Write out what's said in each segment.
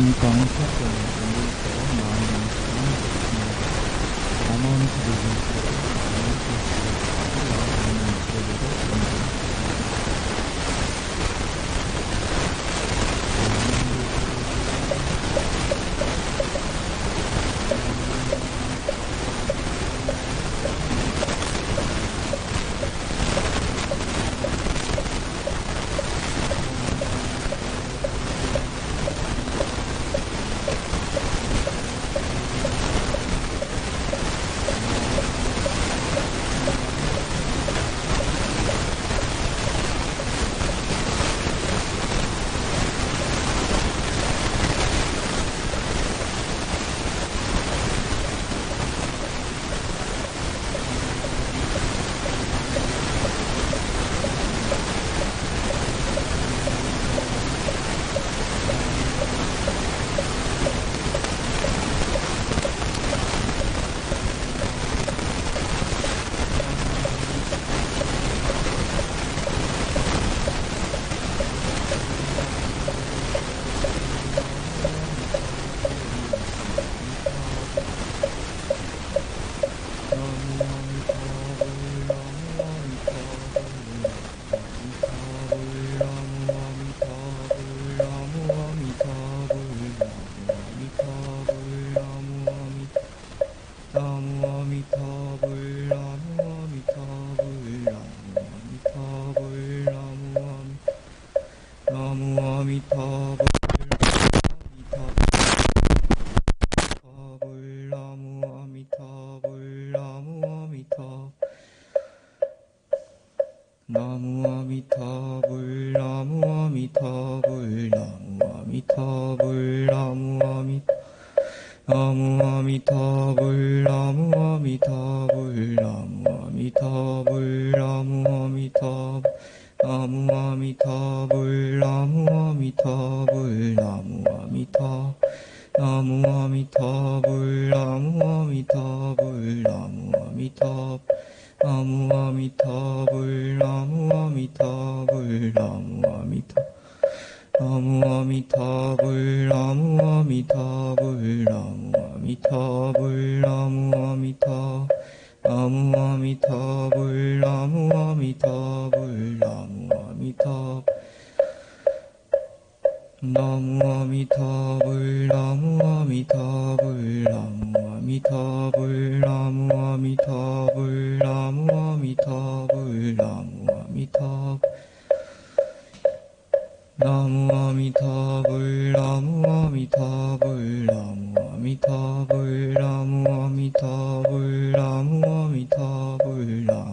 안녕하십니까. 수학자는 연구소 마음의 나만 나무 아미타불 나무 아미타불 나무 아미타불 나무 아미타불 나무 아미타불 나무 아미타불 나무 아미타불 나무 아미타불 나무 아미타불 나무 아미타 나무 아미타불 나무 아미타불 나무 아미타 나무 아미타불 나무 아미타불 나무 아미타 나무 아미타불 나무 아미타불 나무 아미타불 나무 아미타 나무 아미타불 나무 아미타불 나무 아미타 나무 아미타불 나무 아미타불 나무 아미타불 나무 아미타불 나무 아미타불 나무 아미타 나무 아미타불 나무 아미타불 나무 아미타불 나무 아미타불 나무 아미타불 나무 아미타불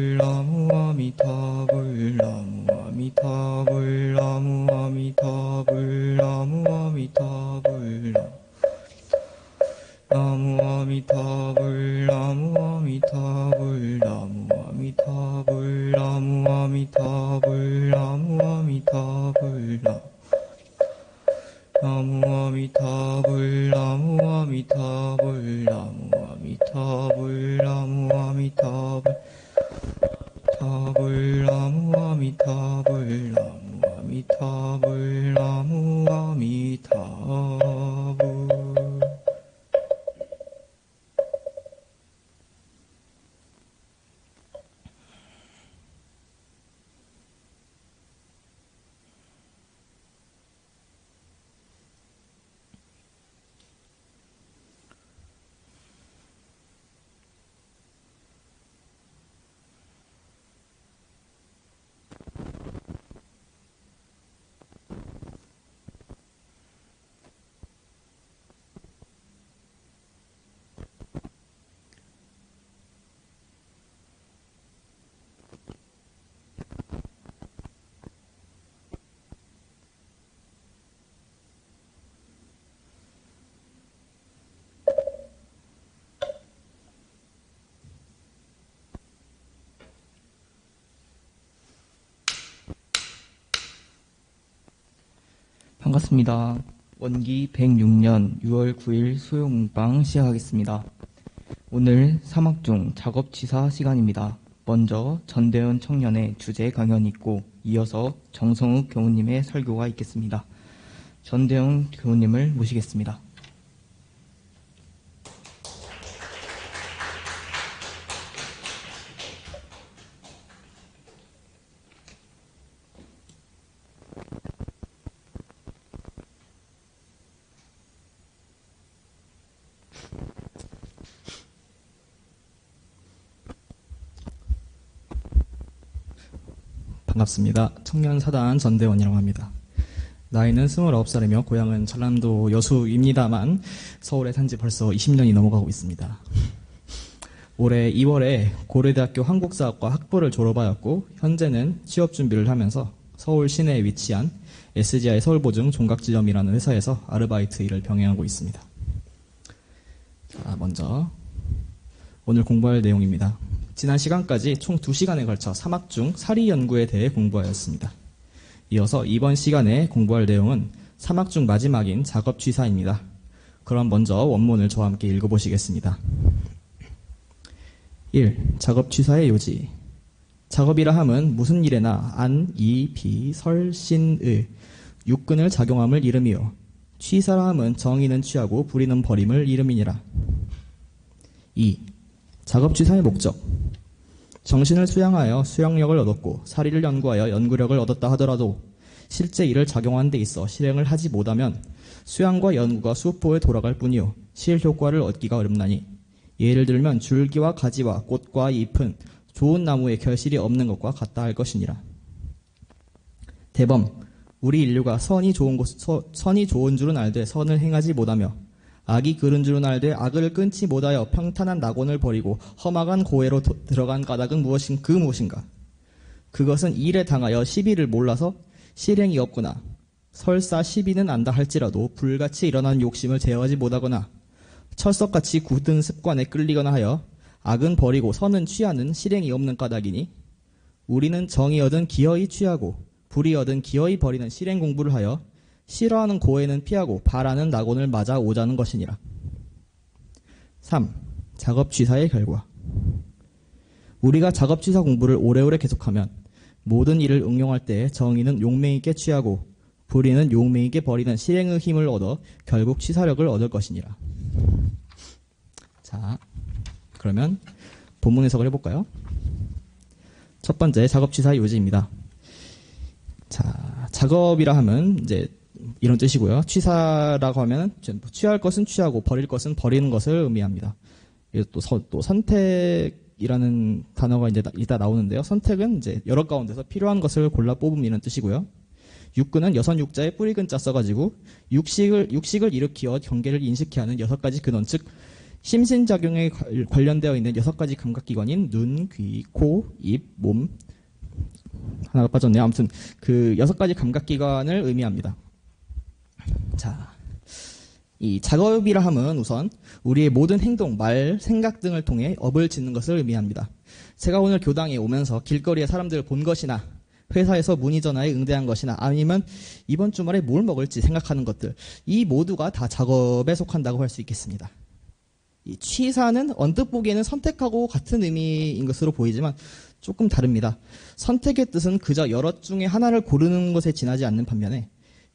나무 아미타불 나무 아미타불 나무 아미타불 나무 아미타불 나무 아미타불 나무 아미타불 나무 아미타불 나무 아미타불 나무 아미타불 나무 아미타불 나무 아미타불 나무 아미타불 나무 아미타불 타불 나무 아미타불 나무 아미타불 나무 아미타불 반갑습니다. 원기 106년 6월 9일 수요문방 시작하겠습니다. 오늘 3학 중 작업치사 시간입니다. 먼저 전대현 청년의 주제 강연이 있고 이어서 정성욱 교우님의 설교가 있겠습니다. 전대현 교우님을 모시겠습니다. 반갑습니다. 청년사단 전대원이라고 합니다. 나이는 29살이며 고향은 전남도 여수입니다만 서울에 산지 벌써 20년이 넘어가고 있습니다. 올해 2월에 고려대학교 한국사학과 학부를 졸업하였고 현재는 취업 준비를 하면서 서울 시내에 위치한 SGI 서울보증 종각지점이라는 회사에서 아르바이트 일을 병행하고 있습니다. 자, 먼저 오늘 공부할 내용입니다. 지난 시간까지 총 2시간에 걸쳐 사막중 사리 연구에 대해 공부하였습니다. 이어서 이번 시간에 공부할 내용은 사막중 마지막인 작업 취사입니다. 그럼 먼저 원문을 저와 함께 읽어보시겠습니다. 1. 작업 취사의 요지. 작업이라 함은 무슨 일에나 안, 이, 비, 설, 신, 을 육근을 작용함을 이름이요. 취사라 함은 정의는 취하고 불의는 버림을 이름이니라. 2. 작업 취사의 목적. 정신을 수양하여 수양력을 얻었고 사리를 연구하여 연구력을 얻었다 하더라도 실제 일을 작용하는 데 있어 실행을 하지 못하면 수양과 연구가 수포에 돌아갈 뿐이요 실효과를 얻기가 어렵나니 예를 들면 줄기와 가지와 꽃과 잎은 좋은 나무에 결실이 없는 것과 같다 할 것이니라. 대범, 우리 인류가 선이 좋은 줄은 알되 선을 행하지 못하며 악이 그른 줄은 알되 악을 끊지 못하여 평탄한 낙원을 버리고 험악한 고해로 들어간 까닭은 무엇인가? 그것은 일에 당하여 시비를 몰라서 실행이 없구나. 설사 시비는 안다 할지라도 불같이 일어난 욕심을 제어하지 못하거나 철석같이 굳은 습관에 끌리거나 하여 악은 버리고 선은 취하는 실행이 없는 까닭이니 우리는 정이 얻은 기어이 취하고 불이 얻은 기어이 버리는 실행 공부를 하여 싫어하는 고해는 피하고 바라는 낙원을 맞아 오자는 것이니라. 3. 작업취사의 결과. 우리가 작업취사 공부를 오래오래 계속하면 모든 일을 응용할 때 정의는 용맹있게 취하고 불의는 용맹있게 버리는 실행의 힘을 얻어 결국 취사력을 얻을 것이니라. 자, 그러면 본문 해석을 해볼까요? 첫 번째, 작업취사의 요지입니다. 자, 작업이라 하면 이제 이런 뜻이고요. 취사라고 하면 취할 것은 취하고 버릴 것은 버리는 것을 의미합니다. 또 선택이라는 단어가 이제 이따 나오는데요. 선택은 이제 여러 가운데서 필요한 것을 골라 뽑음이라는 뜻이고요. 육근은 여섯 육자에 뿌리 근자 써가지고 육식을 일으키어 경계를 인식케 하는 6가지 근원, 즉 심신작용에 관련되어 있는 6가지 감각기관인 눈, 귀, 코, 입, 몸, 하나가 빠졌네요. 아무튼 그 6가지 감각기관을 의미합니다. 자, 이 작업이라 함은 우선 우리의 모든 행동, 말, 생각 등을 통해 업을 짓는 것을 의미합니다. 제가 오늘 교당에 오면서 길거리에 사람들을 본 것이나 회사에서 문의 전화에 응대한 것이나 아니면 이번 주말에 뭘 먹을지 생각하는 것들, 이 모두가 다 작업에 속한다고 할 수 있겠습니다. 이 취사는 언뜻 보기에는 선택하고 같은 의미인 것으로 보이지만 조금 다릅니다. 선택의 뜻은 그저 여럿 중에 하나를 고르는 것에 지나지 않는 반면에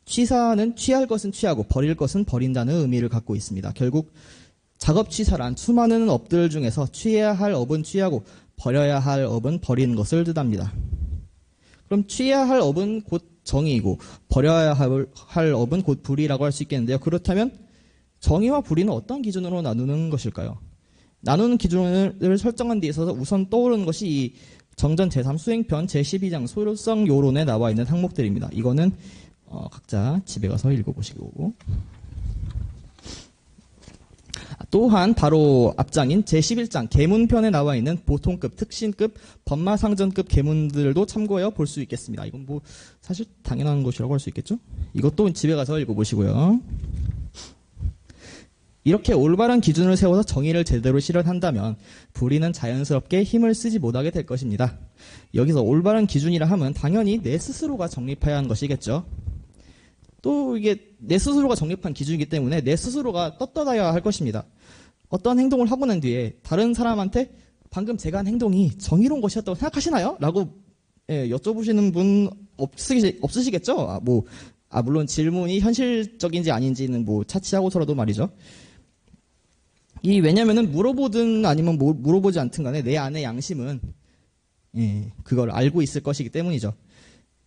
취사는 취할 것은 취하고 버릴 것은 버린다는 의미를 갖고 있습니다. 결국 작업취사란 수많은 업들 중에서 취해야 할 업은 취하고 버려야 할 업은 버리는 것을 뜻합니다. 그럼 취해야 할 업은 곧 정의이고 버려야 할 업은 곧 불의라고 할 수 있겠는데요. 그렇다면 정의와 불의는 어떤 기준으로 나누는 것일까요? 나누는 기준을 설정한 데 있어서 우선 떠오르는 것이 이 정전 제3수행편 제12장 소요성 요론에 나와 있는 항목들입니다. 이거는 각자 집에 가서 읽어보시고, 또한 바로 앞장인 제11장 계문편에 나와 있는 보통급, 특신급, 법마상전급 계문들도 참고해 볼 수 있겠습니다. 이건 뭐 사실 당연한 것이라고 할 수 있겠죠? 이것도 집에 가서 읽어보시고요. 이렇게 올바른 기준을 세워서 정의를 제대로 실현한다면 불의는 자연스럽게 힘을 쓰지 못하게 될 것입니다. 여기서 올바른 기준이라 하면 당연히 내 스스로가 정립해야 하는 것이겠죠. 또 이게 내 스스로가 정립한 기준이기 때문에 내 스스로가 떳떳해야 할 것입니다. 어떤 행동을 하고 난 뒤에 다른 사람한테 방금 제가 한 행동이 정의로운 것이었다고 생각하시나요? 라고 여쭤보시는 분 없으시겠죠? 물론 질문이 현실적인지 아닌지는 차치하고서라도 말이죠. 왜냐면은 물어보든 아니면 물어보지 않든 간에 내 안의 양심은 그걸 알고 있을 것이기 때문이죠.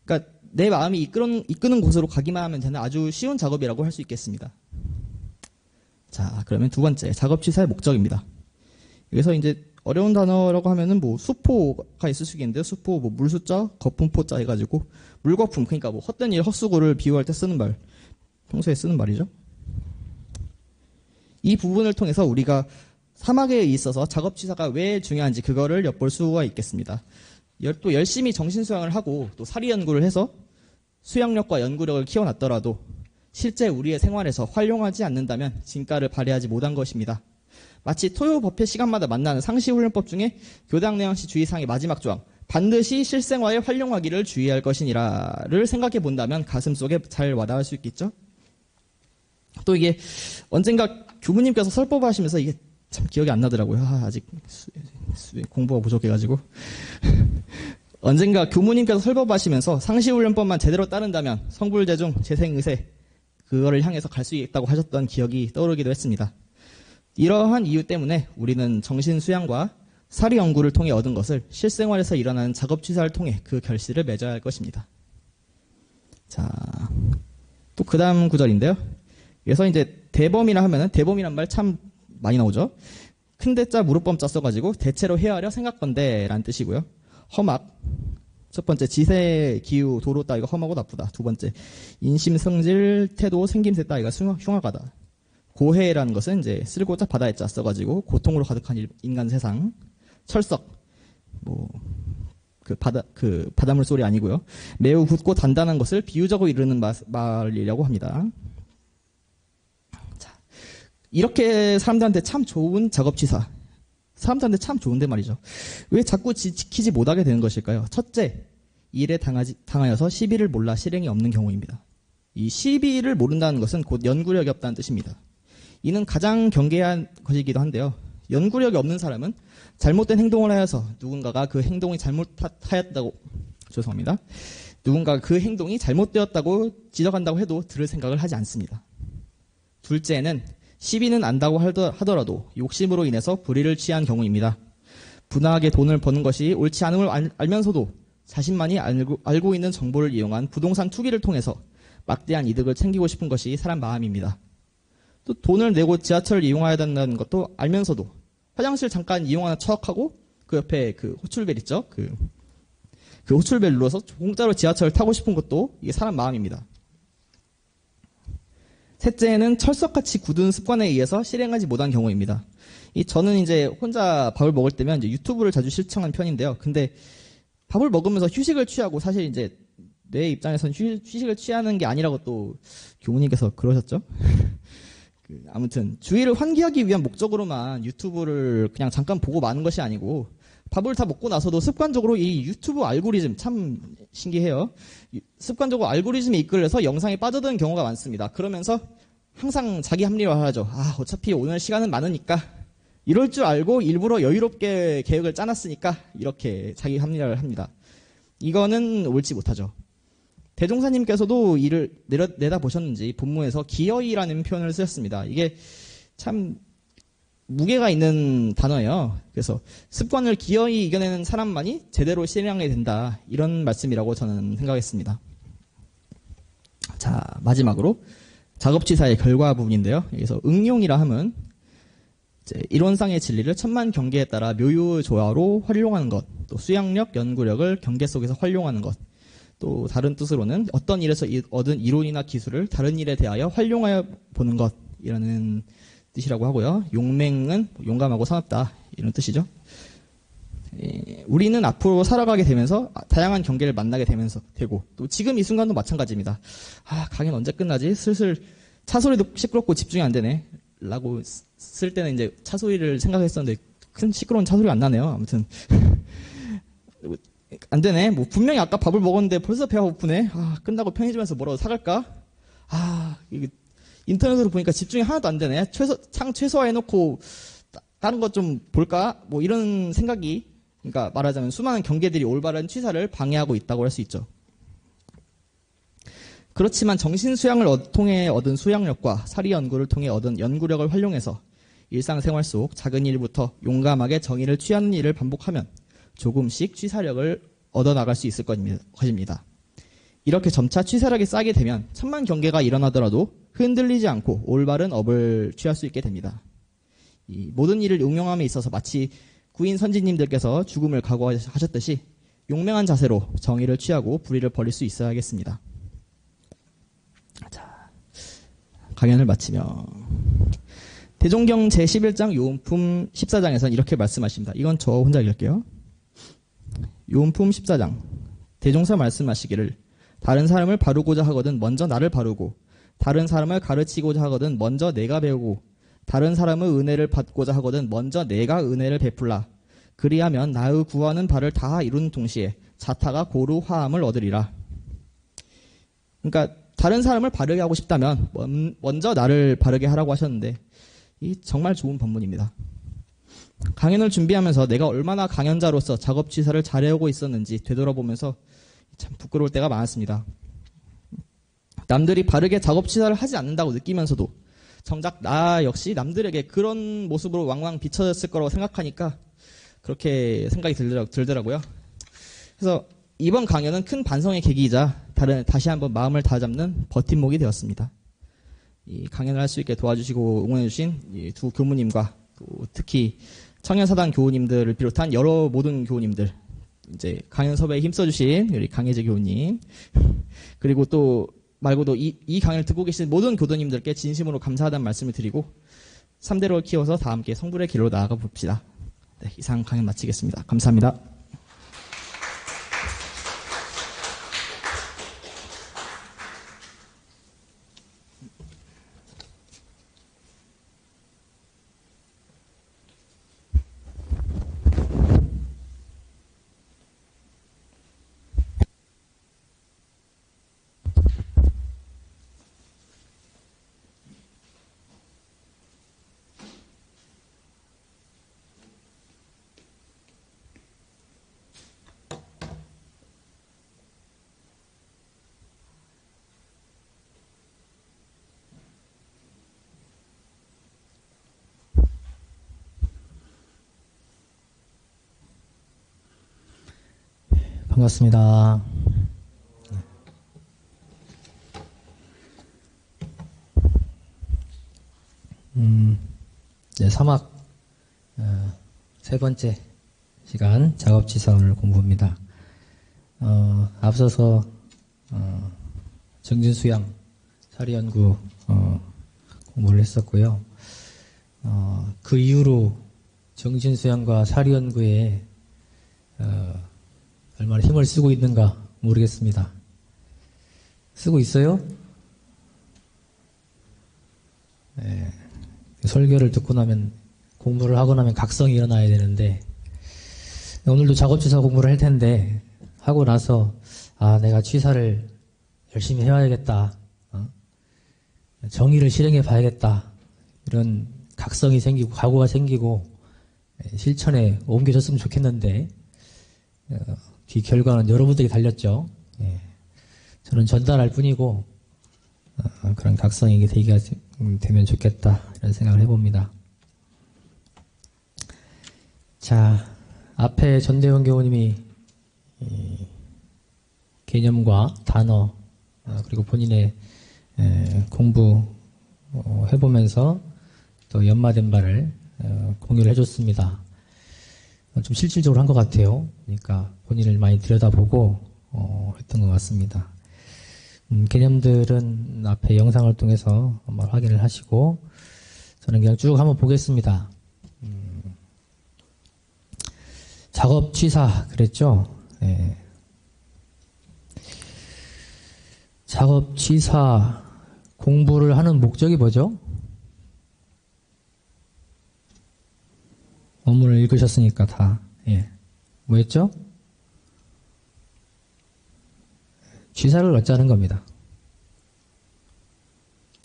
그러니까 내 마음이 이끄는 곳으로 가기만 하면 되는 아주 쉬운 작업이라고 할 수 있겠습니다. 자, 그러면 두 번째, 작업 취사의 목적입니다. 여기서 이제 어려운 단어라고 하면은 수포가 있을 수 있겠는데요. 수포, 물수자, 거품포자 해가지고, 물거품, 그러니까 헛된 일, 헛수고를 비유할 때 쓰는 말, 평소에 쓰는 말이죠. 이 부분을 통해서 우리가 사막에 있어서 작업 취사가 왜 중요한지 그거를 엿볼 수가 있겠습니다. 또 열심히 정신 수양을 하고 또 사리 연구를 해서 수양력과 연구력을 키워놨더라도 실제 우리의 생활에서 활용하지 않는다면 진가를 발휘하지 못한 것입니다. 마치 토요 법회 시간마다 만나는 상시훈련법 중에 교당 내용시 주의사항의 마지막 조항, 반드시 실생활에 활용하기를 주의할 것이니라를 생각해 본다면 가슴속에 잘 와닿을 수 있겠죠? 또 이게 언젠가 교무님께서 설법하시면서 이게 참 기억이 안 나더라고요. 아직 공부가 부족해가지고. 언젠가 교무님께서 설법하시면서 상시훈련법만 제대로 따른다면 성불재중, 재생의세 그거를 향해서 갈 수 있다고 하셨던 기억이 떠오르기도 했습니다. 이러한 이유 때문에 우리는 정신 수양과 사리 연구를 통해 얻은 것을 실생활에서 일어나는 작업 취사를 통해 그 결실을 맺어야 할 것입니다. 자, 또 그 다음 구절인데요. 그래서 이제 대범이라 하면은 대범이란 말 참 많이 나오죠. 큰 대자 무릎범자 써가지고 대체로 헤아려 생각건대 라는 뜻이고요. 험악, 첫 번째 지세 기후 도로 따위가 험하고 나쁘다. 두 번째 인심 성질 태도 생김새 따위가 흉악하다. 고해라는 것은 이제 쓸고자 바다에 짜 써가지고 고통으로 가득한 인간 세상. 철석, 바닷물 소리 아니고요. 매우 굳고 단단한 것을 비유적으로 이르는 말이라고 합니다. 자, 이렇게 사람들한테 참 좋은 작업취사. 사람들한테 참 좋은데 말이죠. 왜 자꾸 지키지 못하게 되는 것일까요? 첫째, 일에 당하여서 시비를 몰라 실행이 없는 경우입니다. 이 시비를 모른다는 것은 곧 연구력이 없다는 뜻입니다. 이는 가장 경계한 것이기도 한데요. 연구력이 없는 사람은 잘못된 행동을 하여서 누군가가 그 행동이 누군가가 그 행동이 잘못되었다고 지적한다고 해도 들을 생각을 하지 않습니다. 둘째는 시비는 안다고 하더라도 욕심으로 인해서 불의를 취한 경우입니다. 분하게 돈을 버는 것이 옳지 않음을 알면서도 자신만이 알고 있는 정보를 이용한 부동산 투기를 통해서 막대한 이득을 챙기고 싶은 것이 사람 마음입니다. 또 돈을 내고 지하철을 이용해야 된다는 것도 알면서도 화장실 잠깐 이용하는 척하고 그 옆에 그 호출벨 있죠? 그 호출벨 눌러서 공짜로 지하철을 타고 싶은 것도 이게 사람 마음입니다. 셋째는 철석같이 굳은 습관에 의해서 실행하지 못한 경우입니다. 저는 이제 혼자 밥을 먹을 때면 이제 유튜브를 자주 시청하는 편인데요. 근데 밥을 먹으면서 휴식을 취하고 사실 이제 내 입장에서는 휴식을 취하는 게 아니라고 또 교무님께서 그러셨죠? 아무튼 주의를 환기하기 위한 목적으로만 유튜브를 그냥 잠깐 보고 마는 것이 아니고 밥을 다 먹고 나서도 습관적으로 이 유튜브 알고리즘 참 신기해요. 습관적으로 알고리즘에 이끌려서 영상에 빠져드는 경우가 많습니다. 그러면서 항상 자기 합리화를 하죠. 어차피 오늘 시간은 많으니까 이럴 줄 알고 일부러 여유롭게 계획을 짜놨으니까 이렇게 자기 합리화를 합니다. 이거는 옳지 못하죠. 대종사님께서도 이를 내다보셨는지 본문에서 기어이라는 표현을 쓰셨습니다. 이게 참 무게가 있는 단어예요. 그래서 습관을 기어이 이겨내는 사람만이 제대로 실행하게 된다. 이런 말씀이라고 저는 생각했습니다. 자, 마지막으로 작업취사의 결과 부분인데요. 여기서 응용이라 하면 이제 이론상의 진리를 천만 경계에 따라 묘유조화로 활용하는 것, 또 수양력, 연구력을 경계 속에서 활용하는 것, 또 다른 뜻으로는 어떤 일에서 얻은 이론이나 기술을 다른 일에 대하여 활용하여 보는 것이라는 뜻이라고 하고요. 용맹은 용감하고 사납다 이런 뜻이죠. 우리는 앞으로 살아가게 되면서 다양한 경계를 만나게 되면서 되고 또 지금 이 순간도 마찬가지입니다. 강연 언제 끝나지? 슬슬 차 소리도 시끄럽고 집중이 안 되네 라고 쓸 때는 이제 차 소리를 생각했었는데 큰 시끄러운 차 소리가 안 나네요. 아무튼 안 되네. 분명히 아까 밥을 먹었는데 벌써 배가 고프네. 끝나고 편의점에서 뭐라도 사갈까? 이게 인터넷으로 보니까 집중이 하나도 안 되네. 창 최소화해놓고 다른 것 좀 볼까? 뭐 이런 생각이, 그러니까 말하자면 수많은 경계들이 올바른 취사를 방해하고 있다고 할 수 있죠. 그렇지만 정신 수양을 통해 얻은 수양력과 사리 연구를 통해 얻은 연구력을 활용해서 일상생활 속 작은 일부터 용감하게 정의를 취하는 일을 반복하면 조금씩 취사력을 얻어나갈 수 있을 것입니다. 이렇게 점차 취사력이 쌓이게 되면 천만 경계가 일어나더라도 흔들리지 않고 올바른 업을 취할 수 있게 됩니다. 이 모든 일을 용맹함에 있어서 마치 구인 선지님들께서 죽음을 각오하셨듯이 용맹한 자세로 정의를 취하고 불의를 버릴 수 있어야겠습니다. 자, 강연을 마치며 대종경 제11장 요음품 14장에서는 이렇게 말씀하십니다. 이건 저 혼자 읽을게요. 요음품 14장 대종사 말씀하시기를 다른 사람을 바르고자 하거든 먼저 나를 바르고 다른 사람을 가르치고자 하거든 먼저 내가 배우고 다른 사람의 은혜를 받고자 하거든 먼저 내가 은혜를 베풀라. 그리하면 나의 구하는 바를 다 이룬 동시에 자타가 고루 화함을 얻으리라. 그러니까 다른 사람을 바르게 하고 싶다면 먼저 나를 바르게 하라고 하셨는데 이 정말 좋은 본문입니다. 강연을 준비하면서 내가 얼마나 강연자로서 작업 취사를 잘해오고 있었는지 되돌아보면서 참 부끄러울 때가 많았습니다. 남들이 바르게 작업 취사를 하지 않는다고 느끼면서도 정작 나 역시 남들에게 그런 모습으로 왕왕 비춰졌을 거라고 생각하니까 그렇게 생각이 들더라고요. 그래서 이번 강연은 큰 반성의 계기이자 다시 한번 마음을 다잡는 버팀목이 되었습니다. 이 강연을 할 수 있게 도와주시고 응원해주신 이 두 교무님과 또 특히 청년사단 교우님들을 비롯한 여러 모든 교우님들, 이제 강연 섭외에 힘써주신 우리 강혜재 교우님, 그리고 또 말고도 이 강연을 듣고 계신 모든 교도님들께 진심으로 감사하다는 말씀을 드리고 3대를 키워서 다 함께 성불의 길로 나아가 봅시다. 네, 이상 강연 마치겠습니다. 감사합니다. 반갑습니다. 네, 3학 세 번째 시간 작업지사를 공부합니다. 앞서서 정진수양 사리연구 공부를 했었고요. 그 이후로 정진수양과 사리연구에 얼마나 힘을 쓰고 있는가 모르겠습니다. 쓰고 있어요? 네. 설교를 듣고 나면 공부를 하고 나면 각성이 일어나야 되는데 오늘도 작업취사 공부를 할 텐데 하고 나서 내가 취사를 열심히 해와야겠다. 정의를 실행해 봐야겠다. 이런 각성이 생기고 각오가 생기고 실천에 옮겨졌으면 좋겠는데 그 결과는 여러분들이 달렸죠. 예. 저는 전달할 뿐이고 그런 각성이 되면 좋겠다 이런 생각을 해봅니다. 자, 앞에 전대원 교우님이 개념과 단어 그리고 본인의 공부 해보면서 또 연마된 바를 공유를 해줬습니다. 좀 실질적으로 한 것 같아요. 그러니까 본인을 많이 들여다보고 했던 것 같습니다. 개념들은 앞에 영상을 통해서 한번 확인을 하시고 저는 그냥 쭉 한번 보겠습니다. 작업 취사 그랬죠? 예. 작업 취사 공부를 하는 목적이 뭐죠? 원문을 읽으셨으니까 다. 예. 뭐였죠? 취사를 얻자는 겁니다.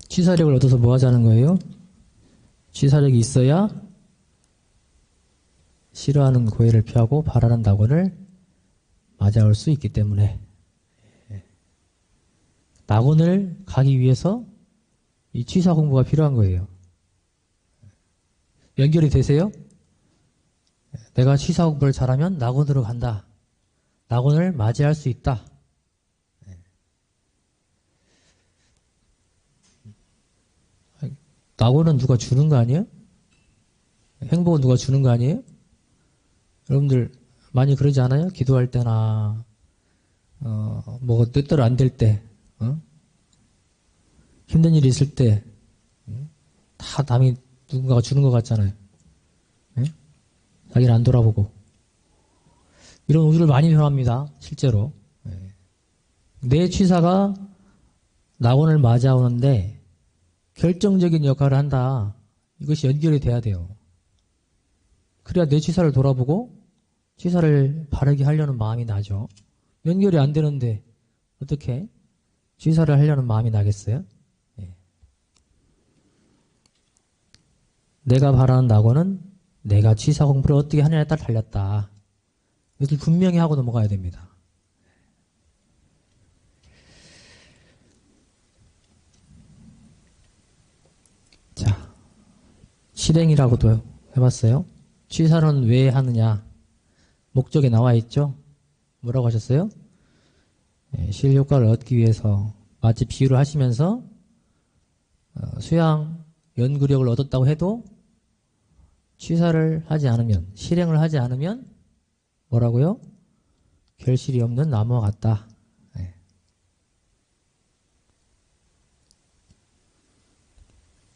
취사력을 얻어서 뭐 하자는 거예요? 취사력이 있어야 싫어하는 고해를 피하고 바라는 낙원을 맞아올 수 있기 때문에 낙원을 가기 위해서 이 취사 공부가 필요한 거예요. 연결이 되세요? 내가 취사 공부를 잘하면 낙원으로 간다. 낙원을 맞이할 수 있다. 낙원은 누가 주는 거 아니에요? 행복은 누가 주는 거 아니에요? 여러분들 많이 그러지 않아요? 기도할 때나 뭐 뜻대로 안 될 때, 힘든 일이 있을 때 다 남이 누군가가 주는 것 같잖아요. 자기는 안 돌아보고. 이런 우리를 많이 변합니다. 실제로. 내 취사가 낙원을 맞아오는데 결정적인 역할을 한다. 이것이 연결이 돼야 돼요. 그래야 내 취사를 돌아보고 취사를 바르게 하려는 마음이 나죠. 연결이 안 되는데 어떻게 취사를 하려는 마음이 나겠어요? 내가 바라는 낙원은 내가 취사 공부를 어떻게 하느냐에 따라 달렸다. 이것을 분명히 하고 넘어가야 됩니다. 자, 실행이라고도 해봤어요. 취사는 왜 하느냐? 목적에 나와 있죠? 뭐라고 하셨어요? 실효과를 얻기 위해서 마치 비유를 하시면서 수양 연구력을 얻었다고 해도 취사를 하지 않으면, 실행을 하지 않으면 뭐라고요? 결실이 없는 나무와 같다.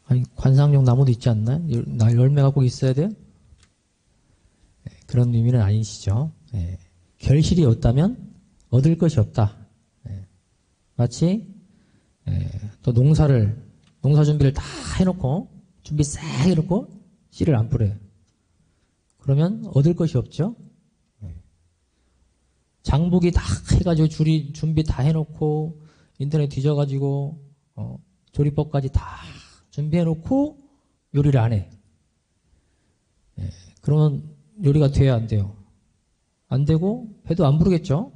아니, 관상용 나무도 있지 않나요? 열매가 꼭 있어야 돼요? 그런 의미는 아니시죠. 결실이 없다면 얻을 것이 없다. 마치 또 농사 준비를 다 해놓고 준비 싹 해놓고 씨를 안 뿌려요. 그러면 얻을 것이 없죠. 장보기 다 해가지고 준비 다 해놓고 인터넷 뒤져가지고 조리법까지 다 준비해놓고 요리를 안 해. 그러면 요리가 돼야 안 돼요? 안 되고 해도 안 부르겠죠?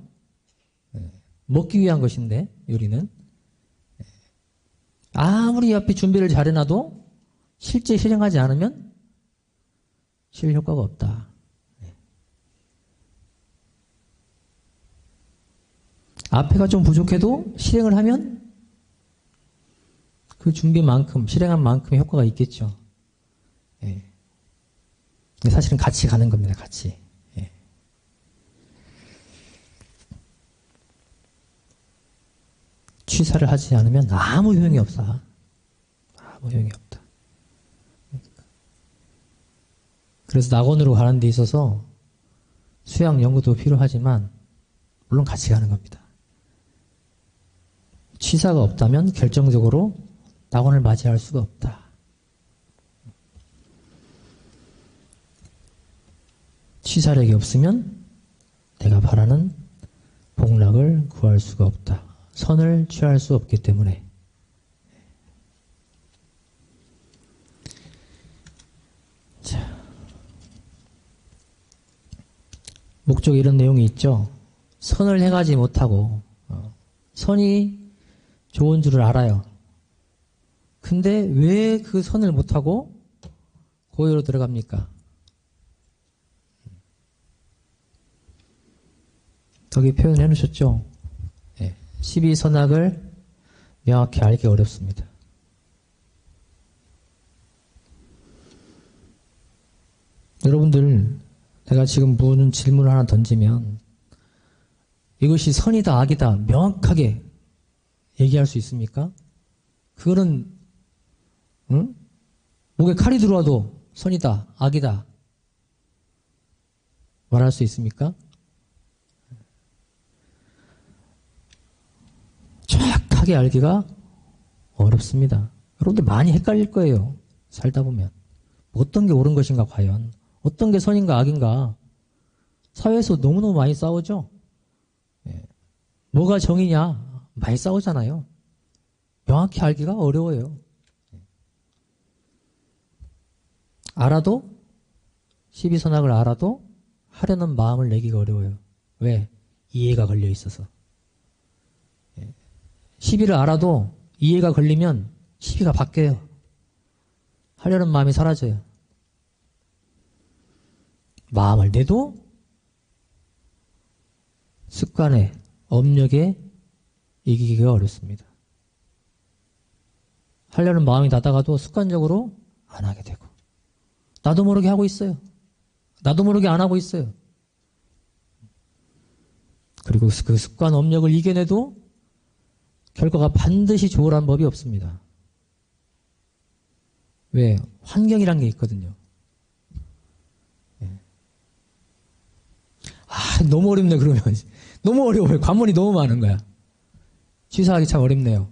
먹기 위한 것인데 요리는 아무리 앞에 준비를 잘해놔도 실제 실행하지 않으면 실효과가 없다. 앞에가 좀 부족해도 실행을 하면 그 준비만큼 실행한 만큼의 효과가 있겠죠. 사실은 같이 가는 겁니다. 같이. 취사를 하지 않으면 아무 효용이 없어. 아무 효용이 없다. 그래서 낙원으로 가는 데 있어서 수양 연구도 필요하지만 물론 같이 가는 겁니다. 취사가 없다면 결정적으로 낙원을 맞이할 수가 없다. 취사력이 없으면 내가 바라는 복락을 구할 수가 없다. 선을 취할 수 없기 때문에. 자, 목적에 이런 내용이 있죠. 선을 행하지 못하고 선이 좋은 줄을 알아요. 근데 왜 그 선을 못하고 고해로 들어갑니까? 여기 표현해 놓으셨죠? 12선악을 명확히 알기 어렵습니다. 여러분들, 내가 지금 무슨 질문을 하나 던지면 이것이 선이다 악이다 명확하게 얘기할 수 있습니까? 그거는 목에 칼이 들어와도 선이다 악이다 말할 수 있습니까? 정확하게 알기가 어렵습니다. 여러분들 많이 헷갈릴 거예요. 살다 보면. 어떤 게 옳은 것인가 과연. 어떤 게 선인가 악인가. 사회에서 너무너무 많이 싸우죠. 뭐가 정이냐 많이 싸우잖아요. 명확히 알기가 어려워요. 알아도 12선악을 알아도 하려는 마음을 내기가 어려워요. 왜? 이해가 걸려 있어서. 시비를 알아도 이해가 걸리면 시비가 바뀌어요. 하려는 마음이 사라져요. 마음을 내도 습관에, 업력에 이기기가 어렵습니다. 하려는 마음이 나다가도 습관적으로 안 하게 되고, 나도 모르게 하고 있어요. 나도 모르게 안 하고 있어요. 그리고 그 습관 업력을 이겨내도 결과가 반드시 좋으란 법이 없습니다. 왜? 환경이란 게 있거든요. 너무 어렵네, 그러면. 너무 어려워요. 관문이 너무 많은 거야. 취사하기 참 어렵네요.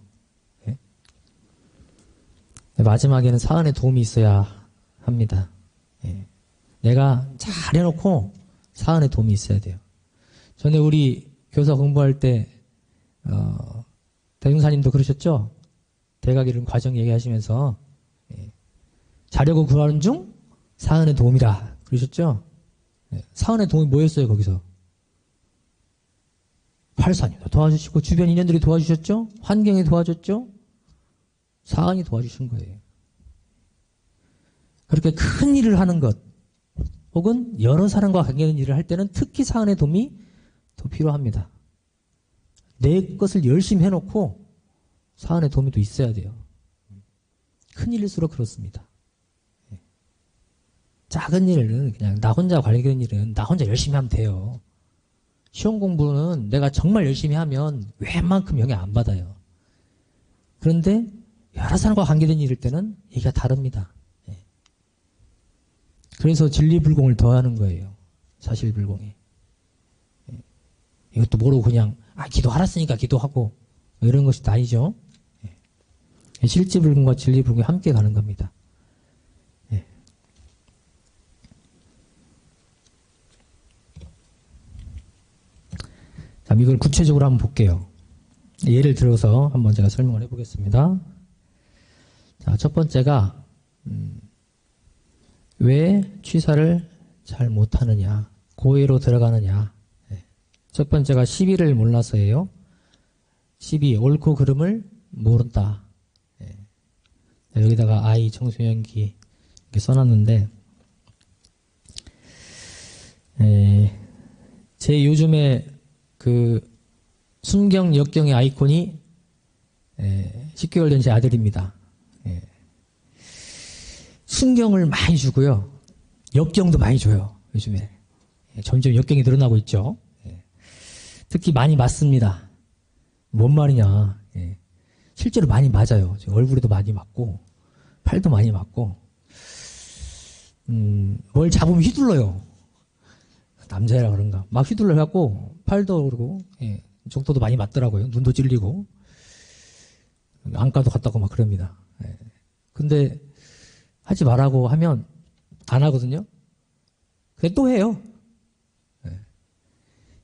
마지막에는 사안에 도움이 있어야 합니다. 내가 잘 해놓고 사안에 도움이 있어야 돼요. 전에 우리 교사 공부할 때 대중사님도 그러셨죠? 대각 이런 과정 얘기하시면서 자려고 구하는 중 사안에 도움이라 그러셨죠? 사안에 도움이 뭐였어요 거기서? 팔사님도 도와주시고 주변 인연들이 도와주셨죠? 환경이 도와줬죠? 사안이 도와주신 거예요. 그렇게 큰 일을 하는 것 혹은 여러 사람과 관계된 일을 할 때는 특히 사안의 도움이 더 필요합니다. 내 것을 열심히 해놓고 사안의 도움이 또 있어야 돼요. 큰 일일수록 그렇습니다. 작은 일은 그냥 나 혼자 관리되는 일은 나 혼자 열심히 하면 돼요. 시험 공부는 내가 정말 열심히 하면 웬만큼 영향 안 받아요. 그런데 여러 사람과 관계된 일일 때는 얘기가 다릅니다. 그래서 진리불공을 더하는 거예요. 사실불공에. 이것도 모르고 그냥 기도하랬으니까 기도하고 이런 것이 아니죠. 실지불공과 진리불공이 함께 가는 겁니다. 자, 이걸 구체적으로 한번 볼게요. 예를 들어서 한번 제가 설명을 해보겠습니다. 자, 첫 번째가 왜 취사를 잘 못하느냐, 고해로 들어가느냐. 첫 번째가 시비를 몰라서예요. 시비, 옳고 그름을 모른다. 여기다가 아이 청소년기 이렇게 써놨는데, 제 요즘에 그 순경, 역경의 아이콘이 10개월 된 제 아들입니다. 순경을 많이 주고요. 역경도 많이 줘요. 요즘에. 점점 역경이 늘어나고 있죠. 특히 많이 맞습니다. 뭔 말이냐. 실제로 많이 맞아요. 얼굴에도 많이 맞고 팔도 많이 맞고 뭘 잡으면 휘둘러요. 남자애라 그런가. 막 휘둘러갖고 팔도 그러고 족도도 많이 맞더라고요. 눈도 찔리고 안과도 갔다고 막 그럽니다. 근데 하지 말라고 하면 안 하거든요. 근데 또 해요.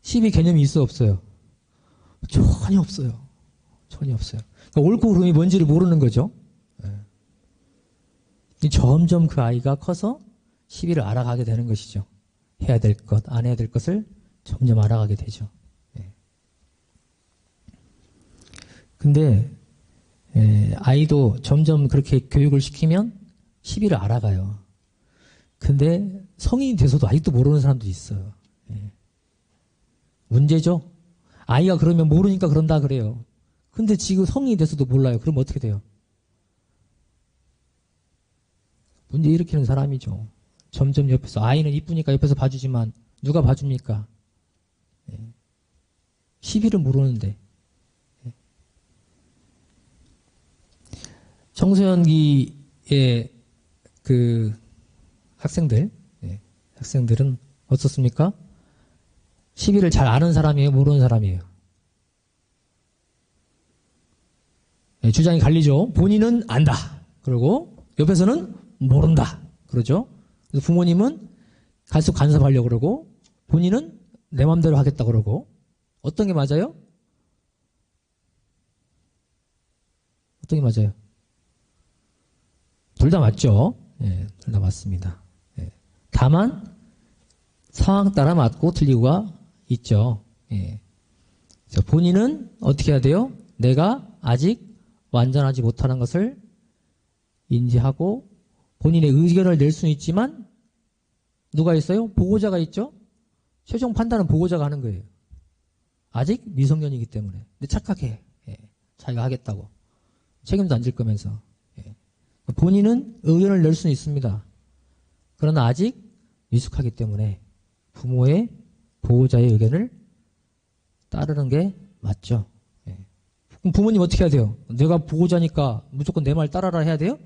시비 개념이 있어 없어요? 전혀 없어요. 전혀 없어요. 그러니까 옳고 그름이 뭔지를 모르는 거죠. 점점 그 아이가 커서 시비를 알아가게 되는 것이죠. 해야 될 것, 안 해야 될 것을 점점 알아가게 되죠. 근데 아이도 점점 그렇게 교육을 시키면 시비를 알아가요. 근데 성인이 돼서도 아직도 모르는 사람도 있어요. 문제죠? 아이가 그러면 모르니까 그런다 그래요. 근데 지금 성인이 돼서도 몰라요. 그럼 어떻게 돼요? 문제 일으키는 사람이죠. 점점 옆에서, 아이는 이쁘니까 옆에서 봐주지만 누가 봐줍니까? 시비를 모르는데. 청소년기에 그 학생들은 어떻습니까? 시비를 잘 아는 사람이에요? 모르는 사람이에요? 주장이 갈리죠. 본인은 안다. 그리고 옆에서는 모른다. 그러죠. 그래서 부모님은 갈수록 간섭하려고 그러고 본인은 내 맘대로 하겠다 그러고 어떤 게 맞아요? 어떤 게 맞아요? 둘 다 맞죠? 둘 다 맞습니다. 다만 상황 따라 맞고 틀리고가 있죠. 예. 그래서 본인은 어떻게 해야 돼요? 내가 아직 완전하지 못하는 것을 인지하고 본인의 의견을 낼 수는 있지만 누가 있어요? 보호자가 있죠? 최종 판단은 보호자가 하는 거예요. 아직 미성년이기 때문에. 근데 착각해. 예. 자기가 하겠다고. 책임도 안 질 거면서. 예. 본인은 의견을 낼 수는 있습니다. 그러나 아직 미숙하기 때문에 부모의 보호자의 의견을 따르는 게 맞죠. 예. 그럼 부모님 어떻게 해야 돼요? 내가 보호자니까 무조건 내 말 따라라 해야 돼요?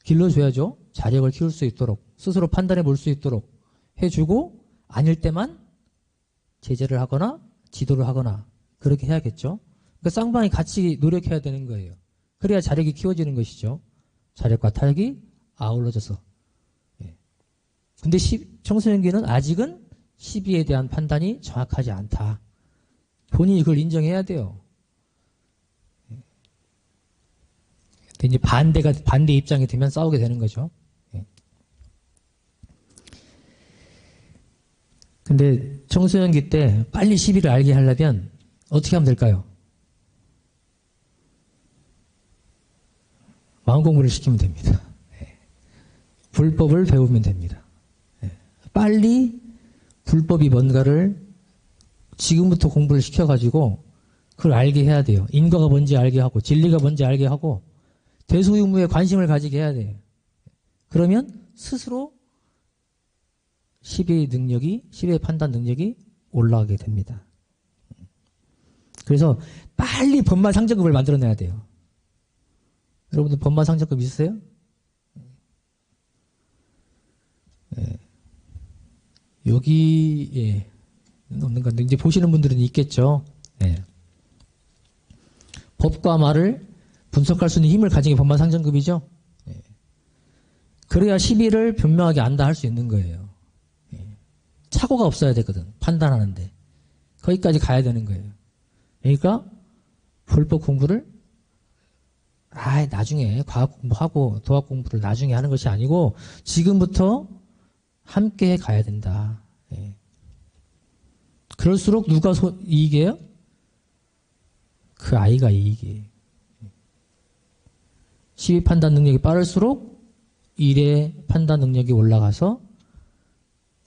길러줘야죠. 자력을 키울 수 있도록 스스로 판단해 볼 수 있도록 해주고 아닐 때만 제재를 하거나 지도를 하거나 그렇게 해야겠죠. 그러니까 쌍방이 같이 노력해야 되는 거예요. 그래야 자력이 키워지는 것이죠. 자력과 타력이 아울러져서. 예. 근데 청소년기는 아직은 시비에 대한 판단이 정확하지 않다. 본인이 그걸 인정해야 돼요. 근데 이제 반대 입장이 되면 싸우게 되는 거죠. 예. 근데 청소년기 때 빨리 시비를 알게 하려면 어떻게 하면 될까요? 마음 공부를 시키면 됩니다. 예. 불법을 배우면 됩니다. 예. 빨리 불법이 뭔가를 지금부터 공부를 시켜가지고 그걸 알게 해야 돼요. 인과가 뭔지 알게 하고 진리가 뭔지 알게 하고 대소유무에 관심을 가지게 해야 돼요. 그러면 스스로 시비의 판단 능력이 올라가게 됩니다. 그래서 빨리 법만 상정급을 만들어내야 돼요. 여러분들 법만 상정급 있으세요? 예. 여기 없는가? 이제 보시는 분들은 있겠죠. 예. 법과 말을 분석할 수 있는 힘을 가진 게 법만 상정급이죠. 예. 그래야 시비를 변명하게 안다 할 수 있는 거예요. 예. 착오가 없어야 되거든. 판단하는데. 거기까지 가야 되는 거예요. 그러니까 불법 공부를 나중에 과학 공부하고 도학 공부를 나중에 하는 것이 아니고 지금부터 함께 가야 된다. 예. 그럴수록 누가 이익이에요? 그 아이가 이익이에요. 시비 판단 능력이 빠를수록 일의 판단 능력이 올라가서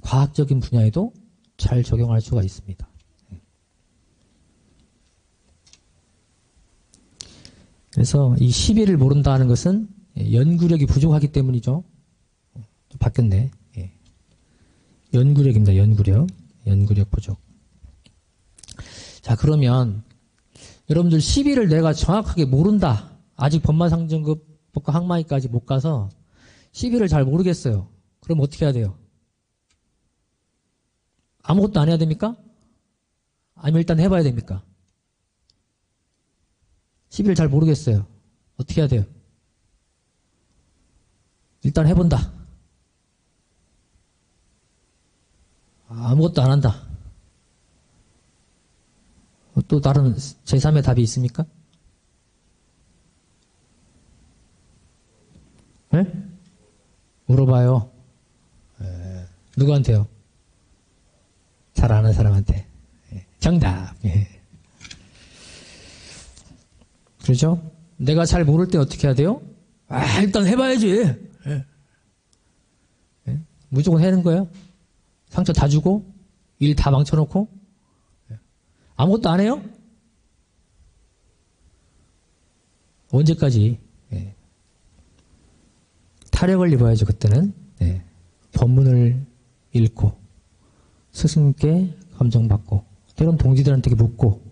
과학적인 분야에도 잘 적용할 수가 있습니다. 그래서 이 시비를 모른다는 것은 연구력이 부족하기 때문이죠. 좀 바뀌었네. 예. 연구력입니다. 연구력 부족. 자, 그러면 여러분들 시비를 내가 정확하게 모른다. 아직 법만상정급과 항마이까지 못 가서 시비를 잘 모르겠어요. 그럼 어떻게 해야 돼요? 아무것도 안 해야 됩니까? 아니면 일단 해봐야 됩니까? 시비를 잘 모르겠어요. 어떻게 해야 돼요? 일단 해본다. 아무것도 안 한다. 또 다른 제3의 답이 있습니까? 네? 물어봐요. 네. 누구한테요? 잘 아는 사람한테. 정답. 그렇죠? 내가 잘 모를 때 어떻게 해야 돼요? 일단 해봐야지. 무조건 해는 거예요. 상처 다 주고 일 다 망쳐놓고 아무것도 안 해요? 언제까지? 타력을 입어야죠. 그때는 법문을 읽고 스승께 감정받고 때론 동지들한테 묻고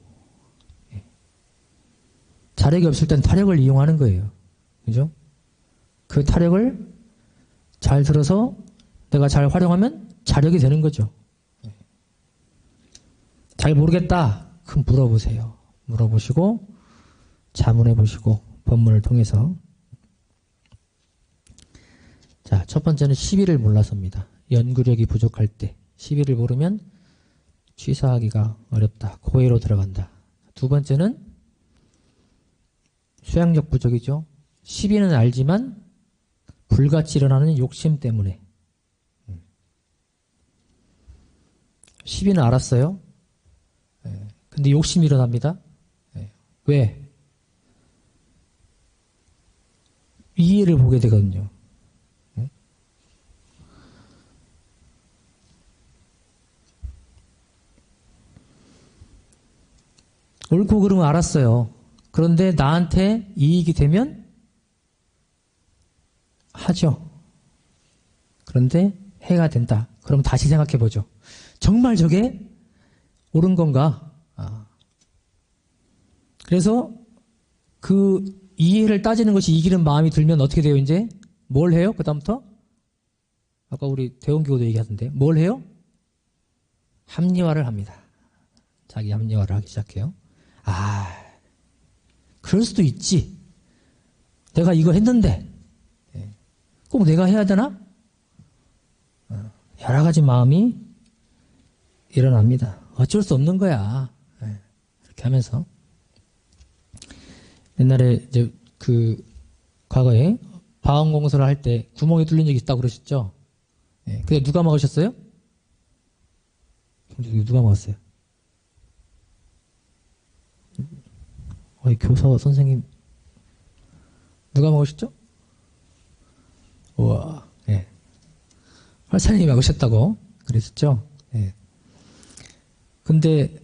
자력이 없을 땐 타력을 이용하는 거예요. 그죠? 그 타력을 잘 들어서 내가 잘 활용하면 자력이 되는 거죠. 잘 모르겠다. 그럼 물어보세요. 물어보시고 자문해 보시고 법문을 통해서. 자, 첫 번째는 시비를 몰라서입니다. 연구력이 부족할 때 시비를 모르면 취사하기가 어렵다. 고해로 들어간다. 두 번째는 수양력 부족이죠. 시비는 알지만 불같이 일어나는 욕심 때문에. 시비는 알았어요. 근데 욕심이 일어납니다. 왜? 이해를 보게 되거든요. 옳고 그름은 알았어요. 그런데 나한테 이익이 되면 하죠. 그런데 해가 된다. 그럼 다시 생각해 보죠. 정말 저게 옳은 건가? 그래서 그 이해를 따지는 것이 이기는 마음이 들면 어떻게 돼요, 이제? 뭘 해요, 그다음부터? 아까 우리 대원교도 얘기하던데. 뭘 해요? 합리화를 합니다. 자기 합리화를 하기 시작해요. 그럴 수도 있지. 내가 이거 했는데, 꼭 내가 해야 되나? 여러 가지 마음이 일어납니다. 어쩔 수 없는 거야. 이렇게 하면서. 옛날에 이제 과거에 방언공사를 할 때 구멍이 뚫린 적이 있다고 그러셨죠? 근데 누가 막으셨어요? 누가 막았어요? 교사 선생님 누가 막으셨죠? 우와, 활사님이 막으셨다고 그랬었죠? 근데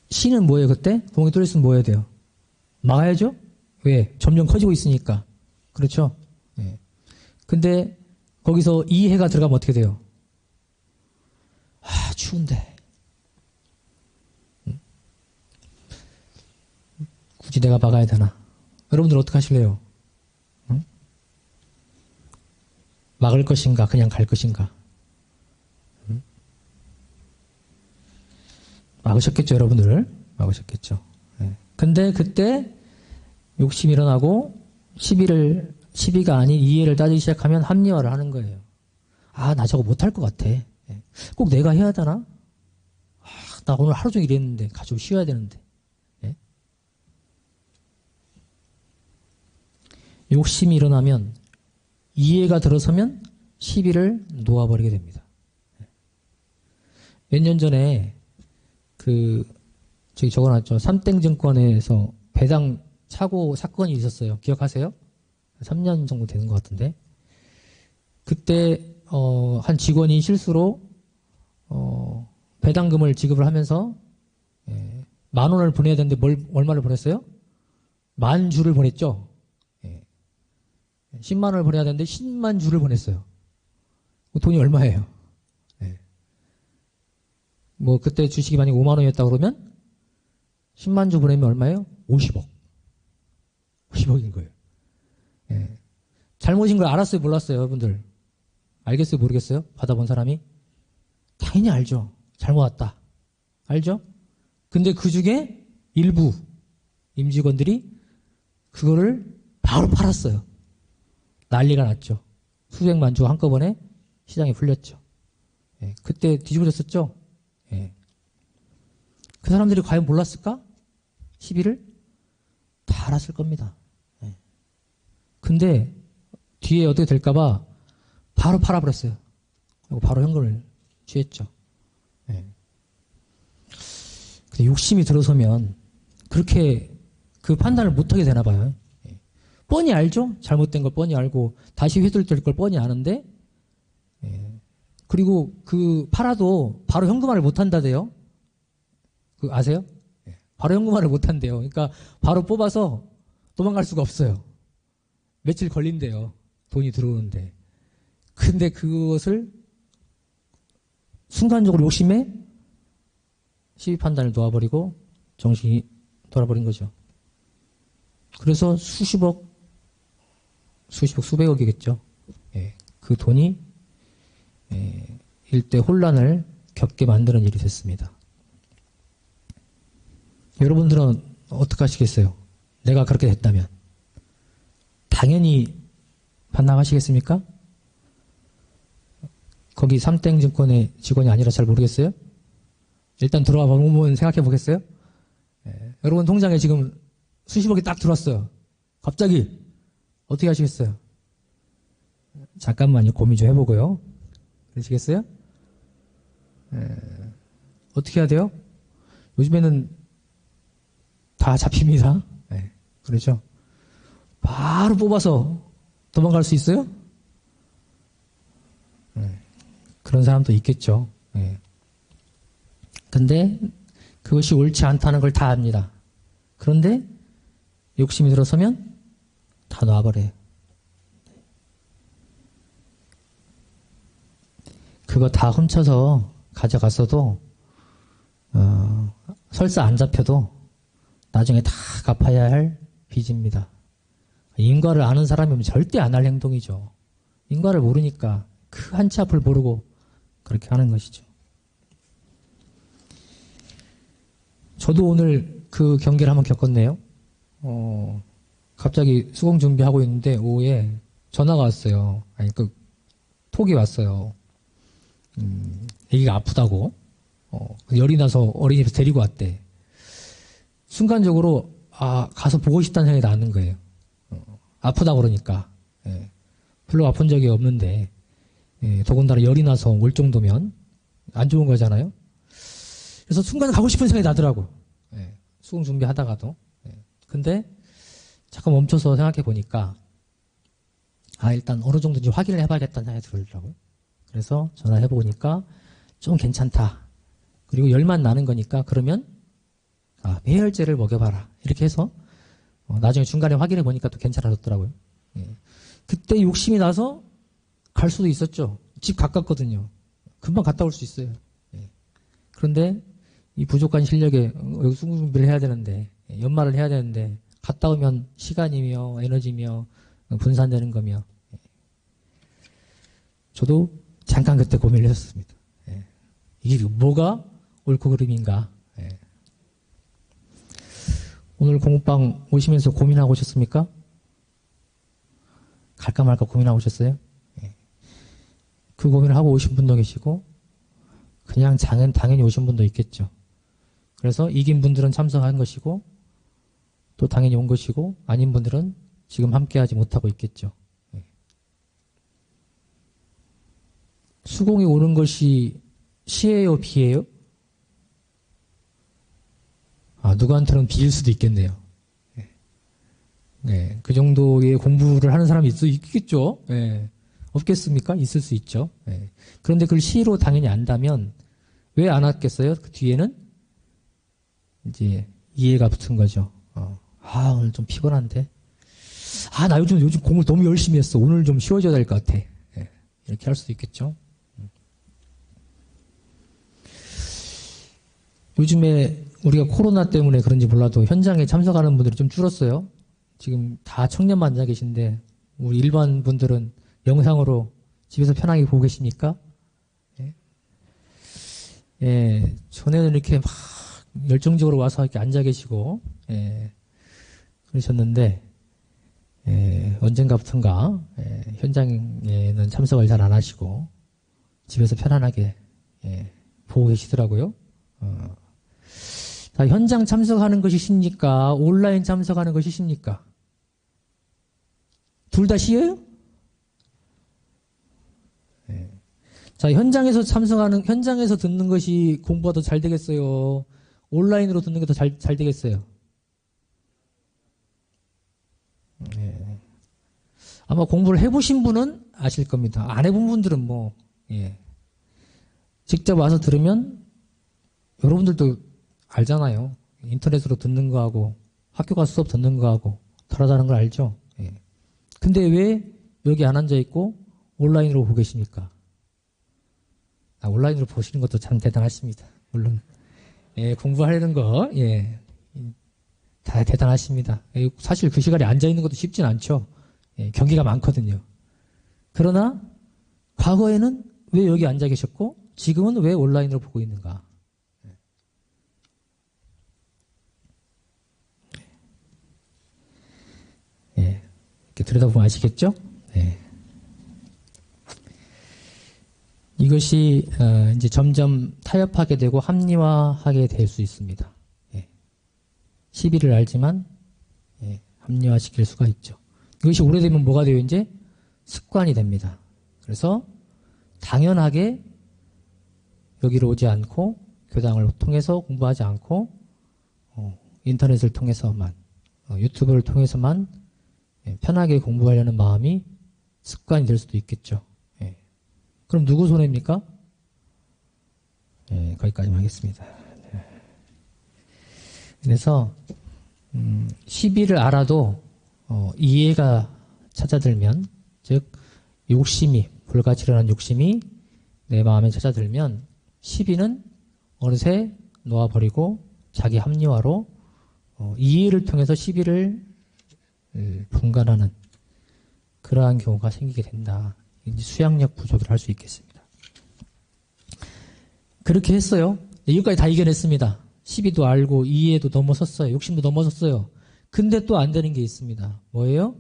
시는 뭐예요, 그때? 구멍이 뚫렸으면 뭐 해야 돼요? 막아야죠? 왜? 점점 커지고 있으니까. 그렇죠? 근데 거기서 이 해가 들어가면 어떻게 돼요? 추운데. 굳이 내가 막아야 되나? 여러분들 어떻게 하실래요? 막을 것인가? 그냥 갈 것인가? 막으셨겠죠, 여러분들. 막으셨겠죠. 근데 그때 욕심이 일어나고 시비가 아닌 이해를 따지기 시작하면 합리화를 하는 거예요. 나 저거 못할 것 같아. 꼭 내가 해야 되나? 나 오늘 하루 종일 일했는데 가지고 쉬어야 되는데. 욕심이 일어나면 이해가 들어서면 시비를 놓아버리게 됩니다. 몇 년 전에 저기 적어놨죠. 삼땡증권에서 배당 사고 사건이 있었어요. 기억하세요? 3년 정도 되는 것 같은데. 그때 한 직원이 실수로 배당금을 지급을 하면서 10,000원을 보내야 되는데 얼마를 보냈어요? 10,000주를 보냈죠. 10만 원을 보내야 되는데 10만 주를 보냈어요. 돈이 얼마예요? 뭐 그때 주식이 만약 5만 원이었다 그러면 10만 주 보내면 얼마예요? 50억. 50억인 거예요. 잘못인 걸 알았어요, 몰랐어요, 여러분들? 알겠어요, 모르겠어요? 받아본 사람이? 당연히 알죠. 잘못 왔다. 알죠? 근데 그 중에 일부 임직원들이 그거를 바로 팔았어요. 난리가 났죠. 수백만 주 한꺼번에 시장에 풀렸죠. 그때 뒤집어졌었죠. 그 사람들이 과연 몰랐을까? 시비를 다 알았을 겁니다. 근데 뒤에 어떻게 될까봐 바로 팔아버렸어요. 그리고 바로 현금을 취했죠. 근데 욕심이 들어서면 그렇게 그 판단을 못하게 되나 봐요. 뻔히 알죠? 잘못된 걸 뻔히 알고 다시 휘둘릴 걸 뻔히 아는데 그리고 팔아도 바로 현금화를 못한다대요. 아세요? 바로 현금화를 못한대요. 그러니까 바로 뽑아서 도망갈 수가 없어요. 며칠 걸린대요. 돈이 들어오는데. 근데 그것을 순간적으로 욕심에 시비 판단을 놓아버리고 정신이 돌아버린 거죠. 그래서 수십억, 수백억이겠죠. 그 돈이 일대 혼란을 겪게 만드는 일이 됐습니다. 여러분들은 어떻게 하시겠어요? 내가 그렇게 됐다면 당연히 반항하시겠습니까? 거기 삼땡증권의 직원이 아니라 잘 모르겠어요? 일단 들어와 보면 생각해 보겠어요? 여러분 통장에 지금 수십억이 딱 들어왔어요. 갑자기 어떻게 하시겠어요? 잠깐만요. 고민 좀 해보고요. 그러시겠어요? 어떻게 해야 돼요? 요즘에는 다 잡힙니다. 그렇죠? 바로 뽑아서 도망갈 수 있어요? 그런 사람도 있겠죠. 근데 그것이 옳지 않다는 걸 다 압니다. 그런데 욕심이 들어서면 다 놔버려요. 그거 다 훔쳐서 가져갔어도 설사 안 잡혀도 나중에 다 갚아야 할 빚입니다. 인과를 아는 사람이면 절대 안 할 행동이죠. 인과를 모르니까 그 한치 앞을 모르고 그렇게 하는 것이죠. 저도 오늘 그 경계를 한번 겪었네요. 갑자기 수공 준비하고 있는데 오후에 전화가 왔어요. 아니 톡이 왔어요. 애기가 아프다고 열이 나서 어린이집에서 데리고 왔대. 순간적으로 가서 보고 싶다는 생각이 나는 거예요. 아프다고 그러니까. 별로 아픈 적이 없는데 더군다나 열이 나서 올 정도면 안 좋은 거잖아요. 그래서 순간 가고 싶은 생각이 나더라고. 수공 준비하다가도. 근데 잠깐 멈춰서 생각해 보니까 일단 어느 정도인지 확인을 해봐야겠다는 생각이 들더라고요. 그래서 전화해 보니까 좀 괜찮다. 그리고 열만 나는 거니까 그러면 배열제를 먹여봐라. 이렇게 해서 나중에 중간에 확인해 보니까 또 괜찮아졌더라고요. 그때 욕심이 나서 갈 수도 있었죠. 집 가깝거든요. 금방 갔다 올 수 있어요. 그런데 이 부족한 실력에 여기 수능 준비를 해야 되는데 연말을 해야 되는데 갔다 오면 시간이며 에너지며 분산되는 거며 저도 잠깐 그때 고민을 했었습니다. 이게 뭐가 옳고 그름인가. 오늘 공부방 오시면서 고민하고 오셨습니까? 갈까 말까 고민하고 오셨어요? 그 고민을 하고 오신 분도 계시고 그냥 당연히 오신 분도 있겠죠. 그래서 이긴 분들은 참석한 것이고 또 당연히 온 것이고 아닌 분들은 지금 함께하지 못하고 있겠죠. 수공이 오는 것이 시예요, 비예요? 누구한테는 비일 수도 있겠네요. 그 정도의 공부를 하는 사람이 있겠죠. 없겠습니까? 있을 수 있죠. 그런데 그걸 시로 당연히 안다면 왜 안 왔겠어요? 그 뒤에는 이제 이해가 붙은 거죠. 오늘 좀 피곤한데. 나 요즘 공부 너무 열심히 했어. 오늘 좀 쉬어줘야 될 것 같아. 이렇게 할 수도 있겠죠. 요즘에 우리가 코로나 때문에 그런지 몰라도 현장에 참석하는 분들이 좀 줄었어요. 지금 다 청년만 앉아 계신데 우리 일반 분들은 영상으로 집에서 편하게 보고 계십니까? 전에는 이렇게 막 열정적으로 와서 이렇게 앉아 계시고 그러셨는데 언젠가부턴가 현장에는 참석을 잘 안 하시고 집에서 편안하게 보고 계시더라고요. 현장 참석하는 것이 쉽니까? 온라인 참석하는 것이 쉽니까? 둘 다 쉬워요? 현장에서 현장에서 듣는 것이 공부가 더 잘 되겠어요? 온라인으로 듣는 게 더 잘 되겠어요? 아마 공부를 해보신 분은 아실 겁니다. 안 해본 분들은 직접 와서 들으면 여러분들도 알잖아요. 인터넷으로 듣는 거하고 학교 가서 수업 듣는 거하고 다르다는 걸 알죠. 근데 왜 여기 안 앉아 있고 온라인으로 보고 계십니까? 온라인으로 보시는 것도 참 대단하십니다. 물론 공부하려는 거 다 대단하십니다. 사실 그 시간에 앉아 있는 것도 쉽진 않죠. 경기가 많거든요. 그러나 과거에는 왜 여기 앉아 계셨고 지금은 왜 온라인으로 보고 있는가? 이렇게 들여다보면 아시겠죠? 이것이 이제 점점 타협하게 되고 합리화하게 될 수 있습니다. 시비를 알지만 합리화시킬 수가 있죠. 이것이 오래되면 뭐가 돼요? 이제 습관이 됩니다. 그래서 당연하게 여기로 오지 않고 교당을 통해서 공부하지 않고 인터넷을 통해서만 유튜브를 통해서만 편하게 공부하려는 마음이 습관이 될 수도 있겠죠. 예. 그럼 누구 손해입니까? 예, 거기까지만 하겠습니다. 네. 그래서 시비를 알아도 이해가 찾아들면, 즉 욕심이, 불가치련한 욕심이 내 마음에 찾아들면 시비는 어느새 놓아버리고 자기 합리화로 이해를 통해서 시비를 분간하는 그러한 경우가 생기게 된다. 이제 수양력 부족을 할 수 있겠습니다. 그렇게 했어요. 여기까지 다 이겨냈습니다. 시비도 알고 이해도 넘어섰어요. 욕심도 넘어섰어요. 근데 또 안 되는 게 있습니다. 뭐예요?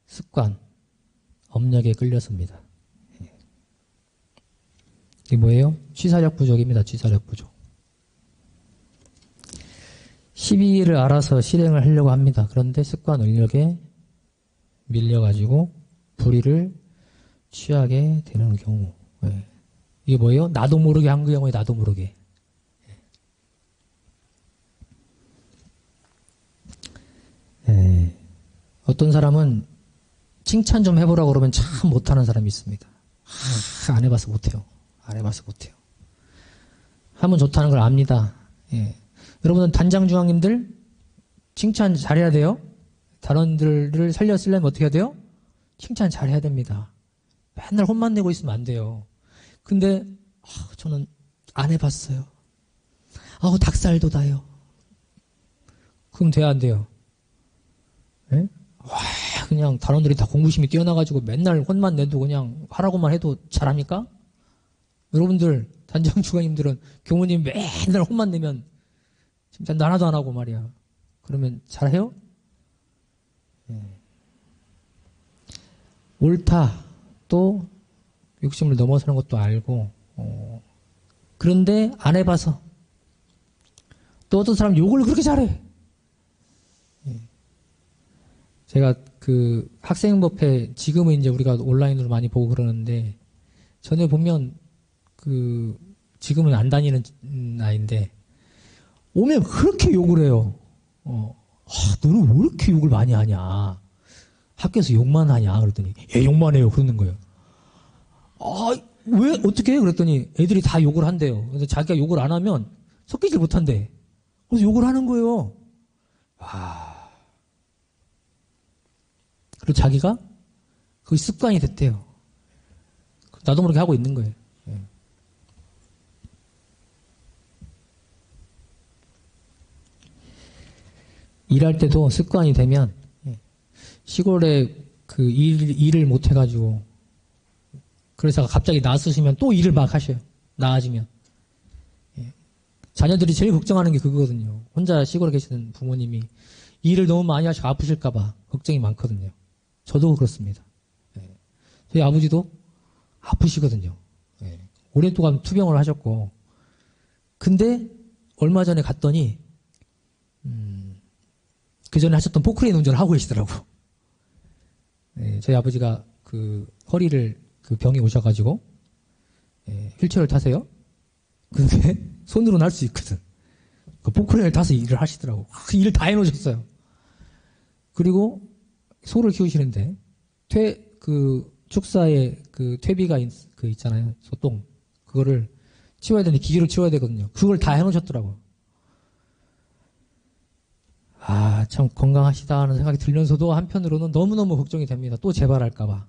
습관, 업력에 끌려섭니다. 이게 뭐예요? 취사력 부족입니다. 취사력 부족. 시비를 알아서 실행을 하려고 합니다. 그런데 습관 의력에 밀려가지고 불의를 취하게 되는 경우. 네. 이게 뭐예요? 나도 모르게 한 경우에 나도 모르게. 네. 어떤 사람은 칭찬 좀 해보라고 그러면 참 못하는 사람이 있습니다. 안 해봐서 못해요. 안 해봐서 못해요. 하면 좋다는 걸 압니다. 예. 여러분은 단장중앙님들 칭찬 잘해야 돼요. 단원들을 살려쓰려면 어떻게 해야 돼요? 칭찬 잘해야 됩니다. 맨날 혼만 내고 있으면 안 돼요. 근데 저는 안 해봤어요. 닭살도 다요. 그럼 돼야 안 돼요? 예? 그냥 단원들이 다 공부심이 뛰어나가지고 맨날 혼만 내도 그냥 하라고만 해도 잘합니까? 여러분들 단장중앙님들은 교무님 맨날 혼만 내면 진짜 하나도 안 하고 말이야. 그러면 잘해요? 옳다. 또 욕심을 넘어서는 것도 알고 그런데 안 해봐서 또 어떤 사람 욕을 그렇게 잘해. 제가 그 학생법회 지금은 이제 우리가 온라인으로 많이 보고 그러는데 전에 보면 그 지금은 안 다니는 아이인데 오면 그렇게 욕을 해요. 너는 왜 이렇게 욕을 많이 하냐? 학교에서 욕만 하냐? 그랬더니 욕만 해요. 그러는 거예요. 왜 어떻게 해? 그랬더니 애들이 다 욕을 한대요. 그래서 자기가 욕을 안 하면 섞이질 못한대. 그래서 욕을 하는 거예요. 그리고 자기가 그게 습관이 됐대요. 나도 모르게 하고 있는 거예요. 일할 때도 습관이 되면 시골에 그 일을 못 해가지고 그래서 갑자기 나서시면 또 일을 막 하셔요. 나아지면. 자녀들이 제일 걱정하는 게 그거거든요. 혼자 시골에 계시는 부모님이 일을 너무 많이 하시고 아프실까봐 걱정이 많거든요. 저도 그렇습니다. 저희 아버지도 아프시거든요. 오랫동안 투병을 하셨고 근데 얼마 전에 갔더니 그 전에 하셨던 포크레인 운전을 하고 계시더라고. 저희 아버지가 그 허리를 그 병이 오셔가지고 휠체어를 타세요. 근데 손으로는 할 수 있거든. 그 포크레인을 타서 일을 하시더라고. 그 일을 다 해놓으셨어요. 그리고 소를 키우시는데 그 축사에 그 퇴비가 그 있잖아요. 소똥 그거를 치워야 되는데 기계로 치워야 되거든요. 그걸 다 해놓으셨더라고. 참 건강하시다 하는 생각이 들면서도 한편으로는 너무너무 걱정이 됩니다. 또 재발할까봐.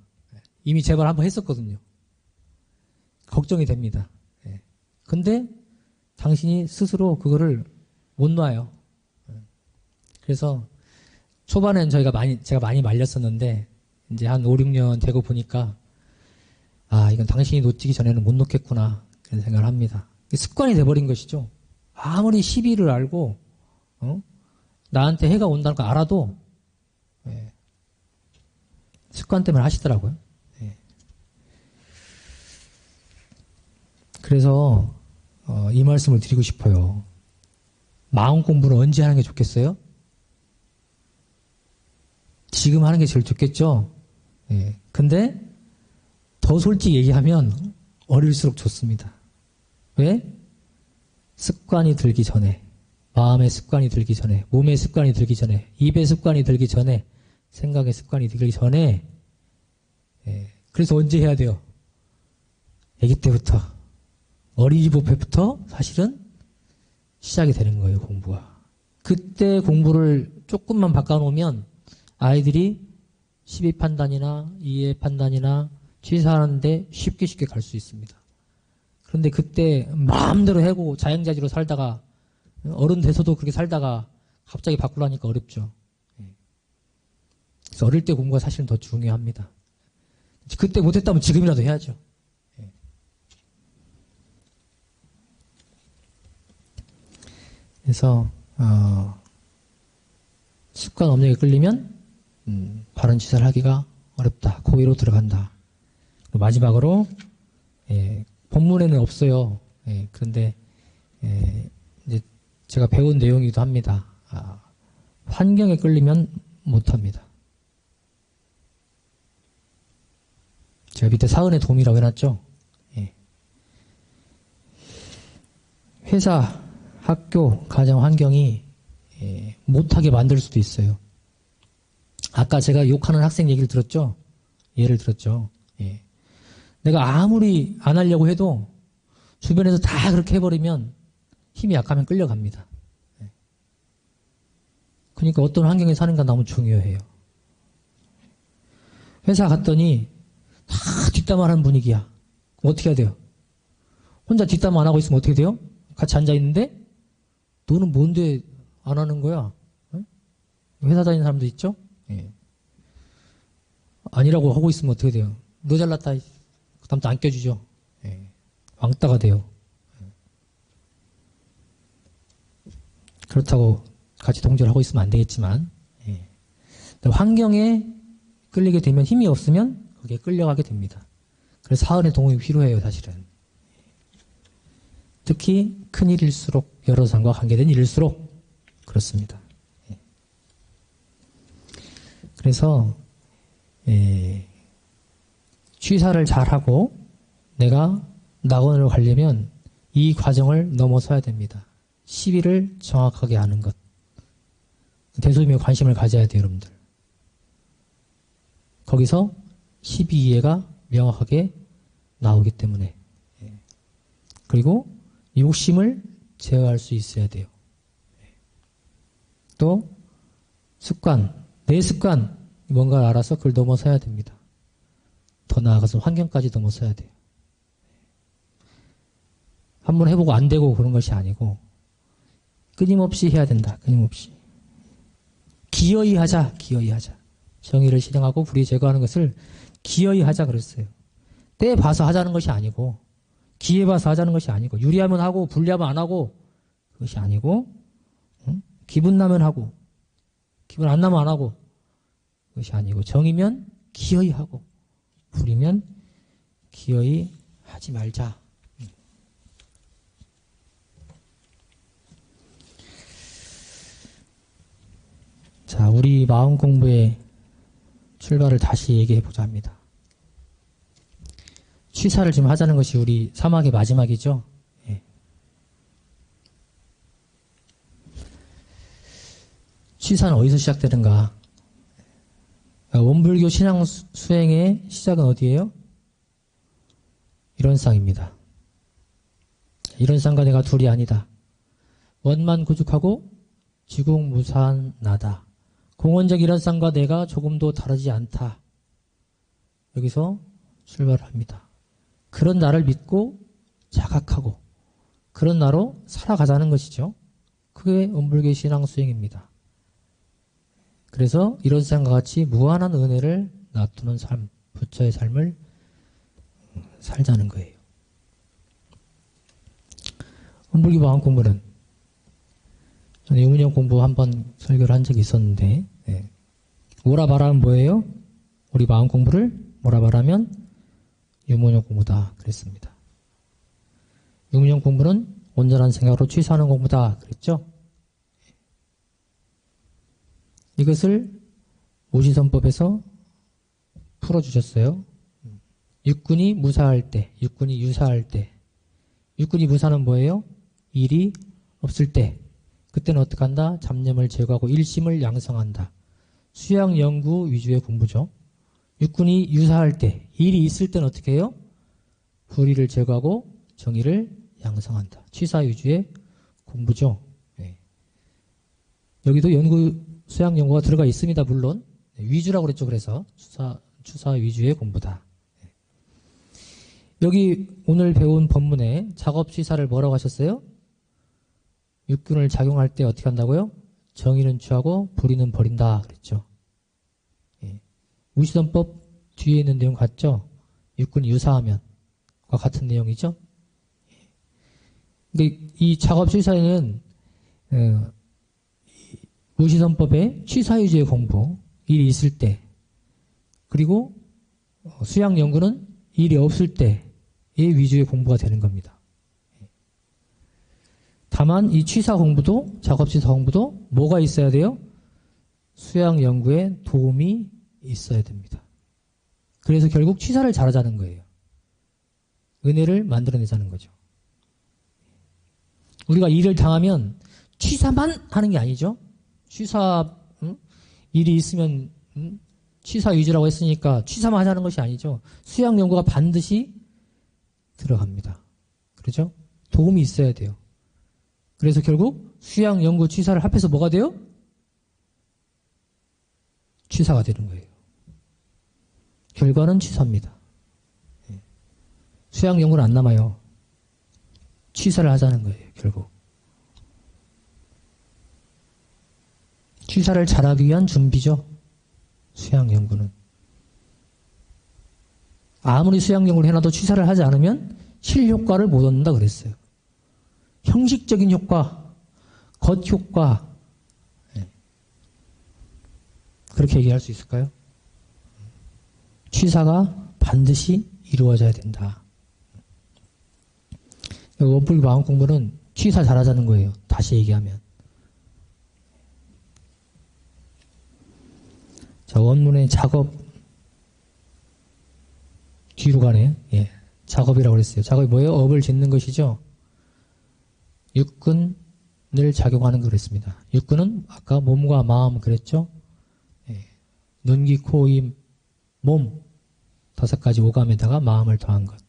이미 재발 한번 했었거든요. 걱정이 됩니다. 근데 당신이 스스로 그거를 못 놔요. 그래서 초반엔 제가 많이 말렸었는데 이제 한 5, 6년 되고 보니까 이건 당신이 놓치기 전에는 못 놓겠구나 그런 생각을 합니다. 습관이 돼버린 것이죠. 아무리 시비를 알고 나한테 해가 온다는 걸 알아도 습관 때문에 하시더라고요. 그래서 이 말씀을 드리고 싶어요. 마음 공부는 언제 하는 게 좋겠어요? 지금 하는 게 제일 좋겠죠? 예. 근데 더 솔직히 얘기하면 어릴수록 좋습니다. 왜? 습관이 들기 전에, 마음의 습관이 들기 전에, 몸의 습관이 들기 전에, 입의 습관이 들기 전에, 생각의 습관이 들기 전에, 예. 그래서 언제 해야 돼요? 아기 때부터, 어린이집부터 사실은 시작이 되는 거예요, 공부가. 그때 공부를 조금만 바꿔놓으면 아이들이 12판단이나 이해 판단이나 취사하는데 쉽게 갈 수 있습니다. 그런데 그때 마음대로 해고 자영자재로 살다가 어른 돼서도 그렇게 살다가 갑자기 바꾸려니까 어렵죠. 그래서 어릴 때 공부가 사실은 더 중요합니다. 그때 못했다면 지금이라도 해야죠. 그래서 습관 업력에 끌리면 바른 취사를 하기가 어렵다. 고의로 들어간다. 마지막으로 본문에는 없어요. 그런데 이제 제가 배운 내용이기도 합니다. 환경에 끌리면 못합니다. 제가 밑에 사은의 도움이라고 해놨죠. 회사, 학교, 가정 환경이 못하게 만들 수도 있어요. 아까 제가 욕하는 학생 얘기를 들었죠? 예를 들었죠. 내가 아무리 안 하려고 해도 주변에서 다 그렇게 해버리면 힘이 약하면 끌려갑니다. 그러니까 어떤 환경에 사는가 너무 중요해요. 회사 갔더니 다 뒷담화하는 분위기야. 그럼 어떻게 해야 돼요? 혼자 뒷담화 안 하고 있으면 어떻게 돼요? 같이 앉아있는데 너는 뭔데 안 하는 거야? 회사 다니는 사람도 있죠? 아니라고 하고 있으면 어떻게 돼요? 너 잘났다. 그 다음 또 안 껴주죠. 왕따가 돼요. 그렇다고 같이 동조를 하고 있으면 안 되겠지만 환경에 끌리게 되면 힘이 없으면 거기에 끌려가게 됩니다. 그래서 사은의 도움이 필요해요, 사실은. 특히 큰 일일수록, 여러 사람과 관계된 일일수록 그렇습니다. 그래서 취사를 잘하고 내가 낙원으로 가려면 이 과정을 넘어서야 됩니다. 시비를 정확하게 아는 것. 대소임에 관심을 가져야 돼요, 여러분들. 거기서 시비 이해가 명확하게 나오기 때문에. 그리고 욕심을 제어할 수 있어야 돼요. 또 습관, 내 습관, 뭔가를 알아서 그걸 넘어서야 됩니다. 더 나아가서 환경까지 넘어서야 돼요. 한번 해보고 안 되고 그런 것이 아니고 끊임없이 해야 된다. 끊임없이. 기어이 하자. 기어이 하자. 정의를 실행하고 불의 제거하는 것을 기어이 하자 그랬어요. 때 봐서 하자는 것이 아니고 기회 봐서 하자는 것이 아니고 유리하면 하고 불리하면 안 하고 그것이 아니고 기분 나면 하고 기분 안 나면 안 하고 그것이 아니고 정이면 기어이 하고 불이면 기어이 하지 말자. 자, 우리 마음 공부의 출발을 다시 얘기해 보자 합니다. 취사를 지금 하자는 것이 우리 사막의 마지막이죠. 예. 취사는 어디서 시작되는가? 원불교 신앙 수행의 시작은 어디예요? 일원상입니다. 일원상과 내가 둘이 아니다. 원만 구죽하고 지국무산나다. 공원적 일원상과 내가 조금도 다르지 않다. 여기서 출발을 합니다. 그런 나를 믿고 자각하고 그런 나로 살아가자는 것이죠. 그게 원불교 신앙 수행입니다. 그래서 일원상과 같이 무한한 은혜를 놔두는 삶, 부처의 삶을 살자는 거예요. 원불교 마음 공부는 저는 유문영 공부 한번 설교를 한 적이 있었는데 뭐라 말하면 뭐예요? 우리 마음 공부를 뭐라 말하면 유문영 공부다 그랬습니다. 유문영 공부는 온전한 생각으로 취사하는 공부다 그랬죠? 이것을 오시선법에서 풀어주셨어요. 육군이 무사할 때, 육군이 유사할 때. 육군이 무사는 뭐예요? 일이 없을 때. 그때는 어떻게 한다? 잡념을 제거하고 일심을 양성한다. 수양 연구 위주의 공부죠. 육군이 유사할 때, 일이 있을 때는 어떻게 해요? 불의를 제거하고 정의를 양성한다. 취사 위주의 공부죠. 네. 여기도 수양 연구가 들어가 있습니다. 물론 위주라고 그랬죠. 그래서 추사 위주의 공부다. 네. 여기 오늘 배운 본문에 작업 취사를 뭐라고 하셨어요? 육군을 작용할 때 어떻게 한다고요? 정의는 취하고 불의는 버린다 그랬죠. 예. 무시선법 뒤에 있는 내용 같죠? 육군이 유사하면 과 같은 내용이죠. 근데 이 작업 취사에는 무시선법의 취사 위주의 공부, 일이 있을 때, 그리고 수양 연구는 일이 없을 때의 위주의 공부가 되는 겁니다. 다만 이 취사 공부도, 작업 취사 공부도 뭐가 있어야 돼요? 수양 연구에 도움이 있어야 됩니다. 그래서 결국 취사를 잘하자는 거예요. 은혜를 만들어내자는 거죠. 우리가 일을 당하면 취사만 하는 게 아니죠. 일이 있으면 취사 위주라고 했으니까 취사만 하자는 것이 아니죠. 수양 연구가 반드시 들어갑니다. 그렇죠? 도움이 있어야 돼요. 그래서 결국 수양 연구 취사를 합해서 뭐가 돼요? 취사가 되는 거예요. 결과는 취사입니다. 수양 연구는 안 남아요. 취사를 하자는 거예요. 결국 취사를 잘하기 위한 준비죠. 수양 연구는 아무리 수양 연구를 해놔도 취사를 하지 않으면 실효과를 못 얻는다 그랬어요. 형식적인 효과, 겉효과, 그렇게 얘기할 수 있을까요? 취사가 반드시 이루어져야 된다. 원불교 마음 공부는 취사 잘하자는 거예요. 다시 얘기하면. 자, 원문의 작업 뒤로 가네. 예. 작업이라고 그랬어요. 작업이 뭐예요? 업을 짓는 것이죠. 육근을 작용하는 거 그랬습니다. 육근은 아까 몸과 마음 그랬죠. 예. 눈, 귀, 코, 입, 몸 5가지 오감에다가 마음을 더한 것.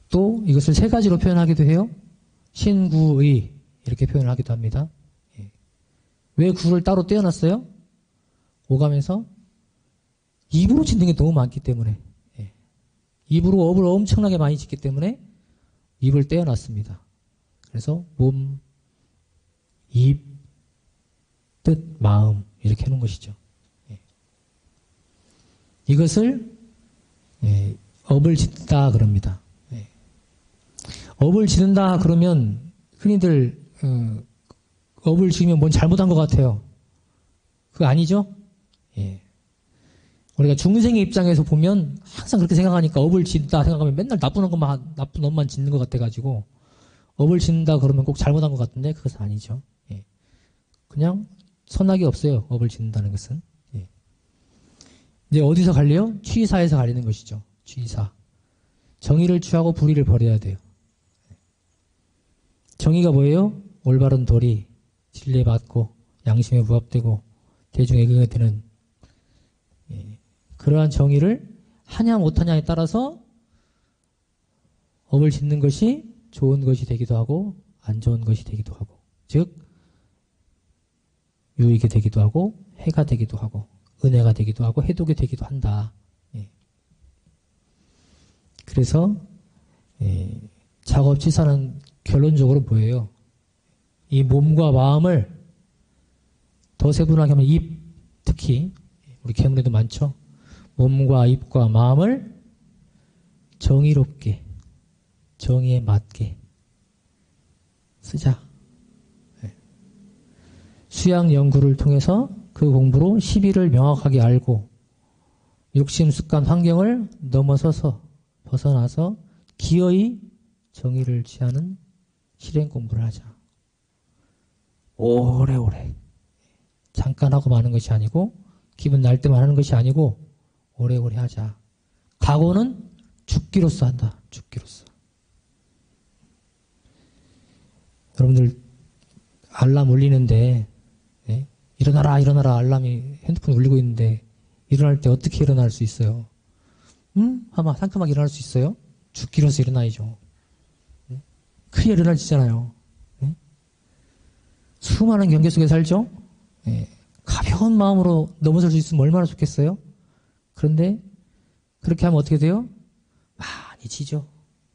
또 이것을 3가지로 표현하기도 해요. 신구의 이렇게 표현하기도 합니다. 예. 왜 구를 따로 떼어놨어요? 오감에서 입으로 짓는 게 너무 많기 때문에, 예. 입으로 업을 엄청나게 많이 짓기 때문에 입을 떼어놨습니다. 그래서 몸, 입, 뜻, 마음 이렇게 하는 것이죠. 예. 이것을 업을 짓다 그럽니다. 예. 업을 짓는다 그러면 흔히들 업을 지으면 뭔 잘못한 것 같아요. 그거 아니죠? 예. 우리가 중생의 입장에서 보면 항상 그렇게 생각하니까 업을 짓다 생각하면 맨날 나쁜 업만 짓는 것 같아가지고 업을 짓는다 그러면 꼭 잘못한 것 같은데 그것은 아니죠. 예. 그냥 선악이 없어요. 업을 짓는다는 것은. 예. 이제 어디서 갈래요? 취사에서 갈리는 것이죠. 취사. 정의를 취하고 불의를 버려야 돼요. 정의가 뭐예요? 올바른 도리, 진리에 맞고 양심에 부합되고 대중에 의거되는 그러한 정의를 하냐 못하냐에 따라서 업을 짓는 것이 좋은 것이 되기도 하고 안 좋은 것이 되기도 하고 즉 유익이 되기도 하고 해가 되기도 하고 은혜가 되기도 하고 해독이 되기도 한다. 예. 그래서 작업치사는 결론적으로 뭐예요? 이 몸과 마음을 더 세분하게 하면 입, 특히 우리 개문에도 많죠. 몸과 입과 마음을 정의롭게, 정의에 맞게 쓰자. 수양 연구를 통해서 그 공부로 시비를 명확하게 알고 욕심, 습관, 환경을 넘어서서 벗어나서 기어이 정의를 취하는 실행 공부를 하자. 오래오래. 잠깐 하고 마는 것이 아니고 기분 날 때만 하는 것이 아니고 오래오래 하자. 각오는 죽기로써 한다. 죽기로써. 여러분들 알람 울리는데 예? 일어나라 일어나라 알람이 핸드폰 울리고 있는데 일어날 때 어떻게 일어날 수 있어요? 아마 상큼하게 일어날 수 있어요? 죽기로써 일어나야죠. 크게 일어나지잖아요. 예? 수많은 경계 속에 살죠? 예. 가벼운 마음으로 넘어설 수 있으면 얼마나 좋겠어요? 그런데 그렇게 하면 어떻게 돼요? 많이 지죠.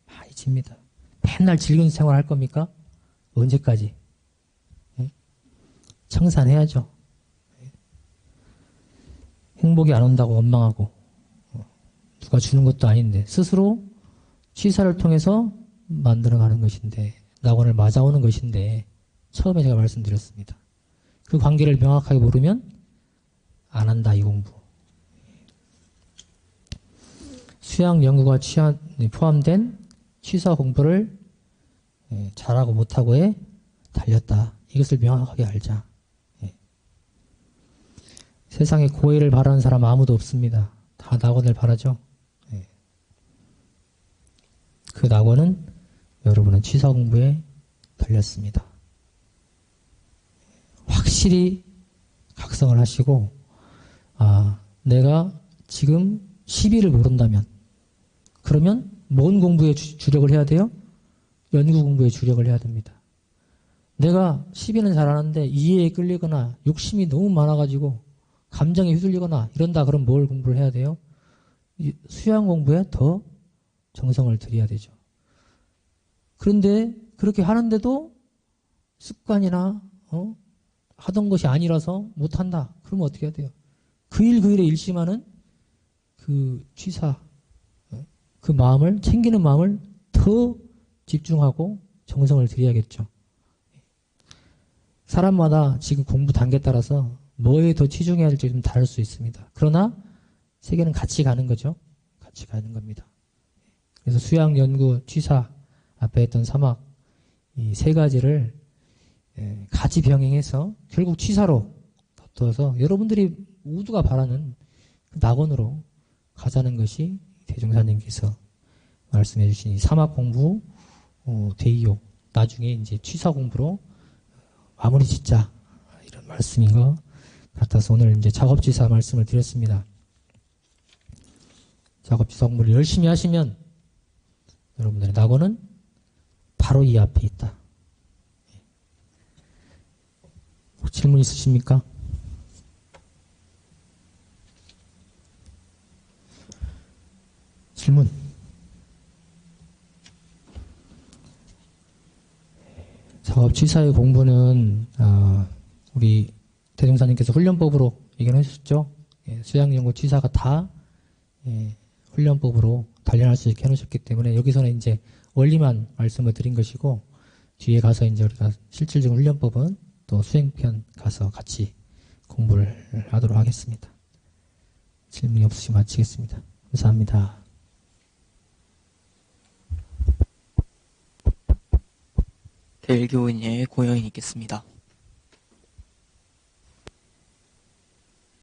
많이 집니다. 맨날 즐거운 생활 할 겁니까? 언제까지? 예? 청산해야죠. 예. 행복이 안 온다고 원망하고 누가 주는 것도 아닌데 스스로 취사를 통해서 만들어가는 것인데 낙원을 맞아오는 것인데 처음에 제가 말씀드렸습니다. 그 관계를 명확하게 모르면 안 한다 이 공부. 수양 연구가 포함된 취사 공부를 잘하고 못하고에 달렸다. 이것을 명확하게 알자. 세상에 고해를 바라는 사람 아무도 없습니다. 다 낙원을 바라죠. 그 낙원은 여러분은 취사 공부에 달렸습니다. 확실히 각성을 하시고 내가 지금 10일을 모른다면 그러면 뭔 공부에 주력을 해야 돼요? 연구 공부에 주력을 해야 됩니다. 내가 10일은 잘하는데 이해에 끌리거나 욕심이 너무 많아가지고 감정에 휘둘리거나 이런다 그럼 뭘 공부를 해야 돼요? 수양 공부에 더 정성을 들여야 되죠. 그런데 그렇게 하는데도 습관이나 하던 것이 아니라서 못한다. 그러면 어떻게 해야 돼요? 그 일 그 일에 일심하는 그 취사, 그 마음을 챙기는 마음을 더 집중하고 정성을 들여야겠죠. 사람마다 지금 공부 단계에 따라서 뭐에 더 치중해야 할지 좀 다를 수 있습니다. 그러나 세계는 같이 가는 거죠. 같이 가는 겁니다. 그래서 수양, 연구, 취사 앞에 했던 사막 이 세 가지를 같이 병행해서 결국 취사로 덮어서 여러분들이 모두가 바라는 낙원으로 가자는 것이 대종사님께서 말씀해 주신 이 사막 공부 대이요 나중에 이제 취사 공부로 마무리 짓자 이런 말씀인 것 같아서 오늘 이제 작업지사 말씀을 드렸습니다. 작업지사 공부를 열심히 하시면 여러분들의 낙원은 바로 이 앞에 있다. 질문 있으십니까? 질문. 작업취사의 공부는 우리 대종사님께서 훈련법으로 얘기를 해주셨죠. 수양연구 취사가 다 훈련법으로 단련할 수 있게 해놓으셨기 때문에 여기서는 이제 원리만 말씀을 드린 것이고 뒤에 가서 이제 우리가 실질적인 훈련법은 또 수행편 가서 같이 공부를 하도록 하겠습니다. 질문이 없으시면 마치겠습니다. 감사합니다. 대일교인의 고영이 있겠습니다.